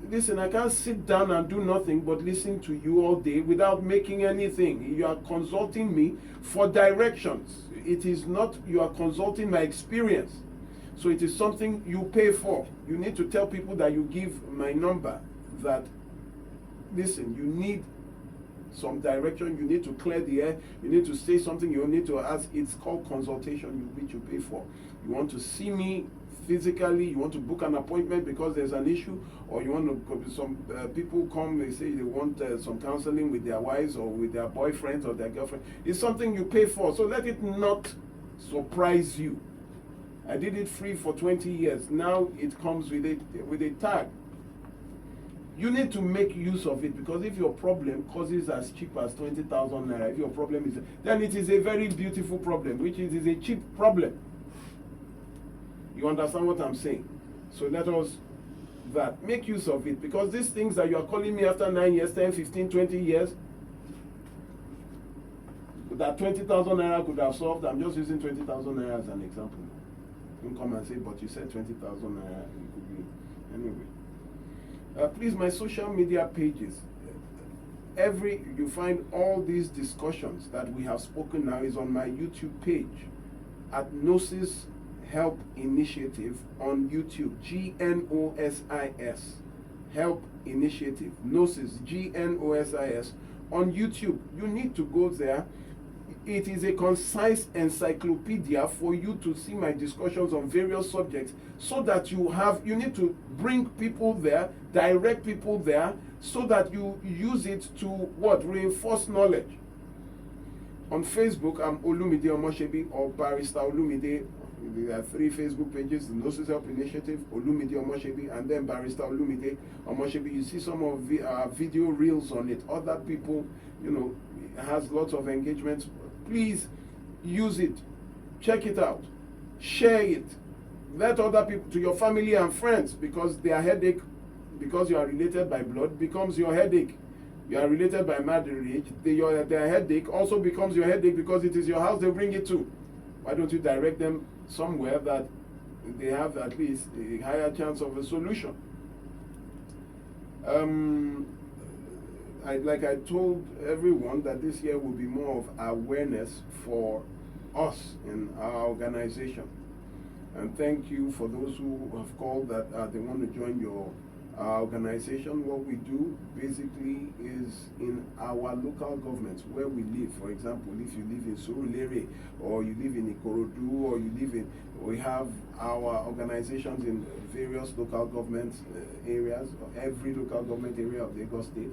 [SPEAKER 2] listen, I can't sit down and do nothing but listen to you all day without making anything. You are consulting me for directions. It is not, you are consulting my experience. So it is something you pay for. You need to tell people that you give my number, that, listen, you need some direction, you need to clear the air, you need to say something, you need to ask. It's called consultation, which you pay for. You want to see me physically, you want to book an appointment because there's an issue, or you want to, some people come, they say they want some counseling with their wives or with their boyfriends or their girlfriend. It's something you pay for, so let it not surprise you. I did it free for 20 years. Now it comes with a tag. You need to make use of it, because if your problem causes as cheap as 20,000 naira, if your problem is, then it is a very beautiful problem, which is a cheap problem. You understand what I'm saying? So let us make use of it, because these things that you are calling me after 9 years, 10, 15, 20 years, that 20,000 naira could have solved. I'm just using 20,000 naira as an example. Don't come and say, but you said 20,000 naira. It could be anyway. Please, my social media pages. You find all these discussions that we have spoken now is on my YouTube page at Gnosis Help Initiative on YouTube. GNOSIS Help Initiative. Gnosis, GNOSIS on YouTube. You need to go there. It is a concise encyclopedia for you to see my discussions on various subjects, so that you need to bring people there, direct people there, so that you use it to reinforce knowledge. On Facebook, I'm Olumide Omoshebi or Barrister Olumide. There are 3 Facebook pages: the Gnosis Help Initiative, Olumide Omoshebi, and then Barrister Olumide Omoshebi. You see some of the video reels on it. Other people, has lots of engagement. Please use it, check it out, share it, let other people, to your family and friends, because their headache, because you are related by blood, becomes your headache. You are related by marriage, their headache also becomes your headache, because it is your house they bring it to. Why don't you direct them somewhere that they have at least a higher chance of a solution? Like I told everyone, that this year will be more of awareness for us in our organization. And thank you for those who have called that they want to join your organization. What we do basically is in our local governments where we live. For example, if you live in Surulere, or you live in Ikorodu, or we have our organizations in various local government areas, or every local government area of Lagos State.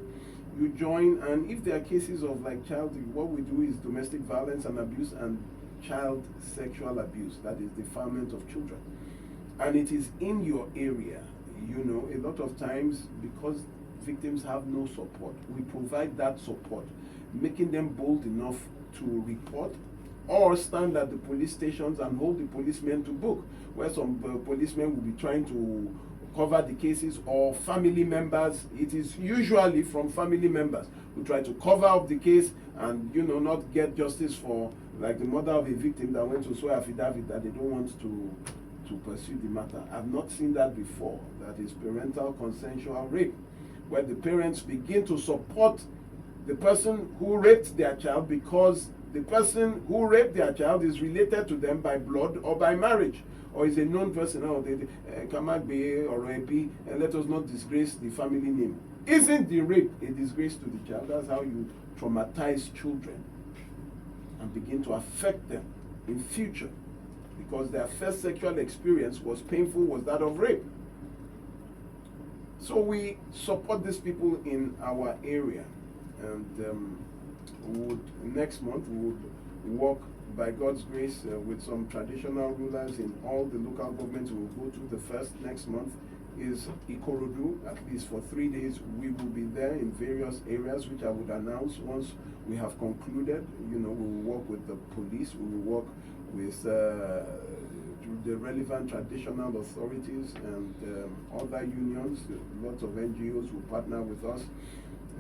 [SPEAKER 2] You join, and if there are cases of what we do is domestic violence and abuse and child sexual abuse, that is defilement of children, and it is in your area. A lot of times, because victims have no support, we provide that support, making them bold enough to report or stand at the police stations and hold the policemen to book, where some policemen will be trying to cover the cases, or family members. It is usually from family members who try to cover up the case and not get justice for, like the mother of a victim that went to swear affidavit that they don't want to pursue the matter. I've not seen that before. That is parental consensual rape, where the parents begin to support the person who raped their child because the person who raped their child is related to them by blood or by marriage, or is a known person. Kamagbe or Epi, and let us not disgrace the family name. Isn't the rape a disgrace to the child? That's how you traumatize children and begin to affect them in future, because their first sexual experience was painful, was that of rape. So we support these people in our area, and next month we would work by God's grace with some traditional rulers in all the local governments. We will go to the first next month is Ikorodu, at least for 3 days. We will be there in various areas, which I would announce once we have concluded. We will work with the police, we will work with the relevant traditional authorities and other unions. Lots of NGOs will partner with us.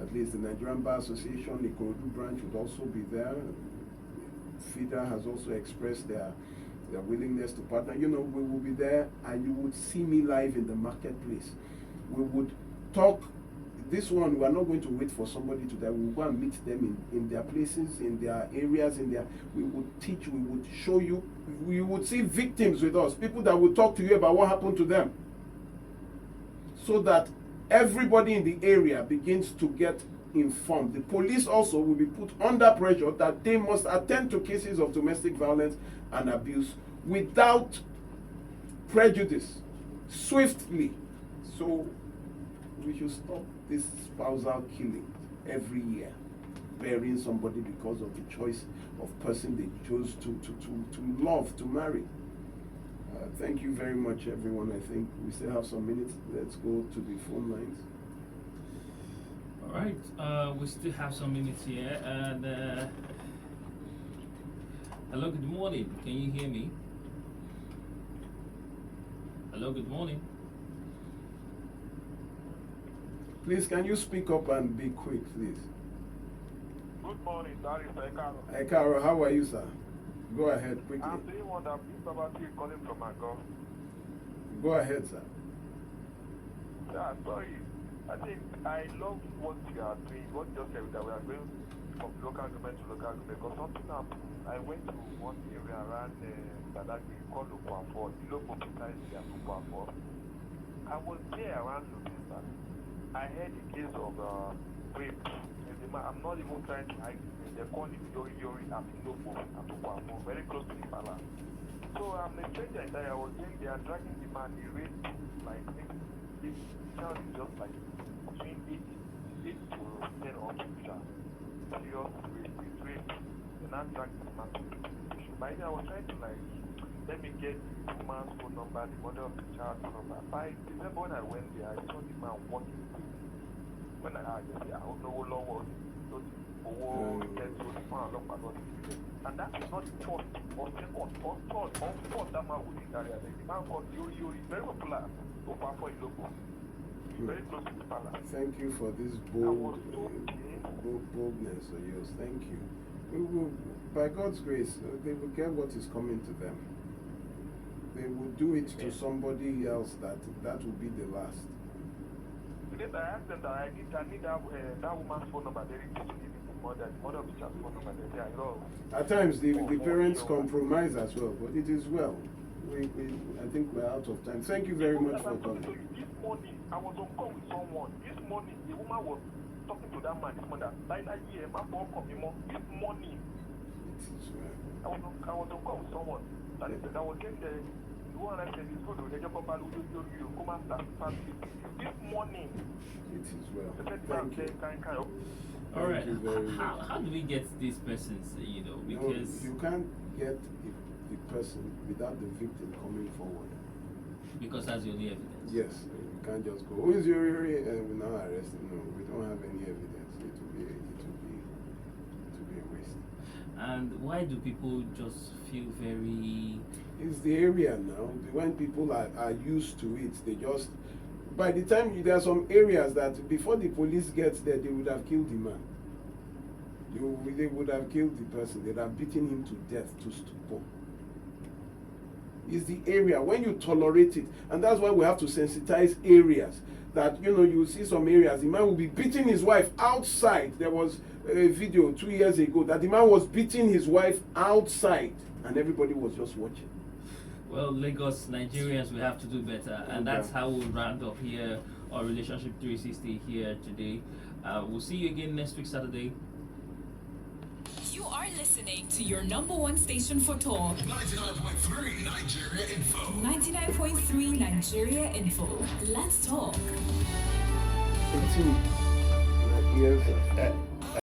[SPEAKER 2] At least the Nigerian Bar Association, the Ikorodu branch would also be there. FIDA has also expressed their willingness to partner. We will be there, and you would see me live in the marketplace. We would talk. This one, we are not going to wait for somebody to die. We will go and meet them in their places, in their areas, we would teach, we would show you. We would see victims with us, people that will talk to you about what happened to them, so that everybody in the area begins to get informed. The police also will be put under pressure that they must attend to cases of domestic violence and abuse without prejudice, swiftly. So we should stop this spousal killing every year, burying somebody because of the choice of person they chose to love, to marry. Thank you very much, everyone. I think we still have some minutes. Let's go to the phone lines.
[SPEAKER 1] All right, we still have some minutes here, and hello, good morning. Can you hear me? Hello, good morning.
[SPEAKER 2] Please, can you speak up and be quick, please?
[SPEAKER 14] Good morning, that is Ekaro.
[SPEAKER 2] Ekaro, how are you, sir? Go ahead, quickly.
[SPEAKER 14] I'm doing one that Mr. Babati calling from my girl.
[SPEAKER 2] Go ahead, sir.
[SPEAKER 14] Yeah, sorry. I think I love what you are doing, what you just said, that we are going from local government to local government. Because something happened. I went to one area around Badagry called Lukwafo, the local precise there, Lukwafo. I was there around November. I heard the case of rape. I'm not even trying to hide it. They call it Yori Yori and Lopo and Lukwafo, very close to the palace. So I'm a stranger there. I was saying they are dragging the man, the rape, like, the child is just like between 8 to 10 or 2 serious rape. They're not dragging the man to the station. By then I was trying to let me get the woman's phone number, the mother of the child's phone number. By December when I went there, I saw the man walking. When I just said, I don't know how long was it. And that is not the first or second or third or fourth that man would carry. The man called Yori Yori, very popular for Iloko. Very close to the palace.
[SPEAKER 2] Thank you for this boldness of yours. Thank you. We will, by God's grace, they will get what is coming to them. They will do it to somebody else that will be the last.
[SPEAKER 14] Because I asked them that I need that woman's phone number. They refused to give it to mother of the child's phone number. They say, I know.
[SPEAKER 2] At times the parents compromise as well, but it is well. I think we're out of time. Thank you very much for coming.
[SPEAKER 14] This morning, I was on call with someone. This morning, the woman was talking to that man, this mother. This morning, I was on call with someone. That I was saying the one I said is good. They just come back with you. Come and start this morning.
[SPEAKER 2] It is well. Thank you.
[SPEAKER 1] All right. How do we get these persons? Because
[SPEAKER 2] you can't get the person without the victim coming forward.
[SPEAKER 1] Because that's the only evidence.
[SPEAKER 2] Yes, you can't just go. Who is your area? And we now arrest him. No, we don't have any evidence. It will be a waste.
[SPEAKER 1] And why do people just feel very?
[SPEAKER 2] It's the area now. When people are used to it, they just. By the time there are some areas that before the police gets there, they would have killed the man. They would have killed the person. They'd have beaten him to death to stupor. It's the area when you tolerate it, and that's why we have to sensitize areas. That you see some areas the man will be beating his wife outside. There was a video 2 years ago that the man was beating his wife outside, and everybody was just watching.
[SPEAKER 1] Well, Lagos Nigerians, we have to do better, and that's how we'll round up here on Relationship 360 here today. We'll see you again next week Saturday.
[SPEAKER 3] You are listening to your number one station for talk.
[SPEAKER 8] 99.3 Nigeria Info.
[SPEAKER 3] 99.3 Nigeria Info. Let's talk.
[SPEAKER 2] Yes.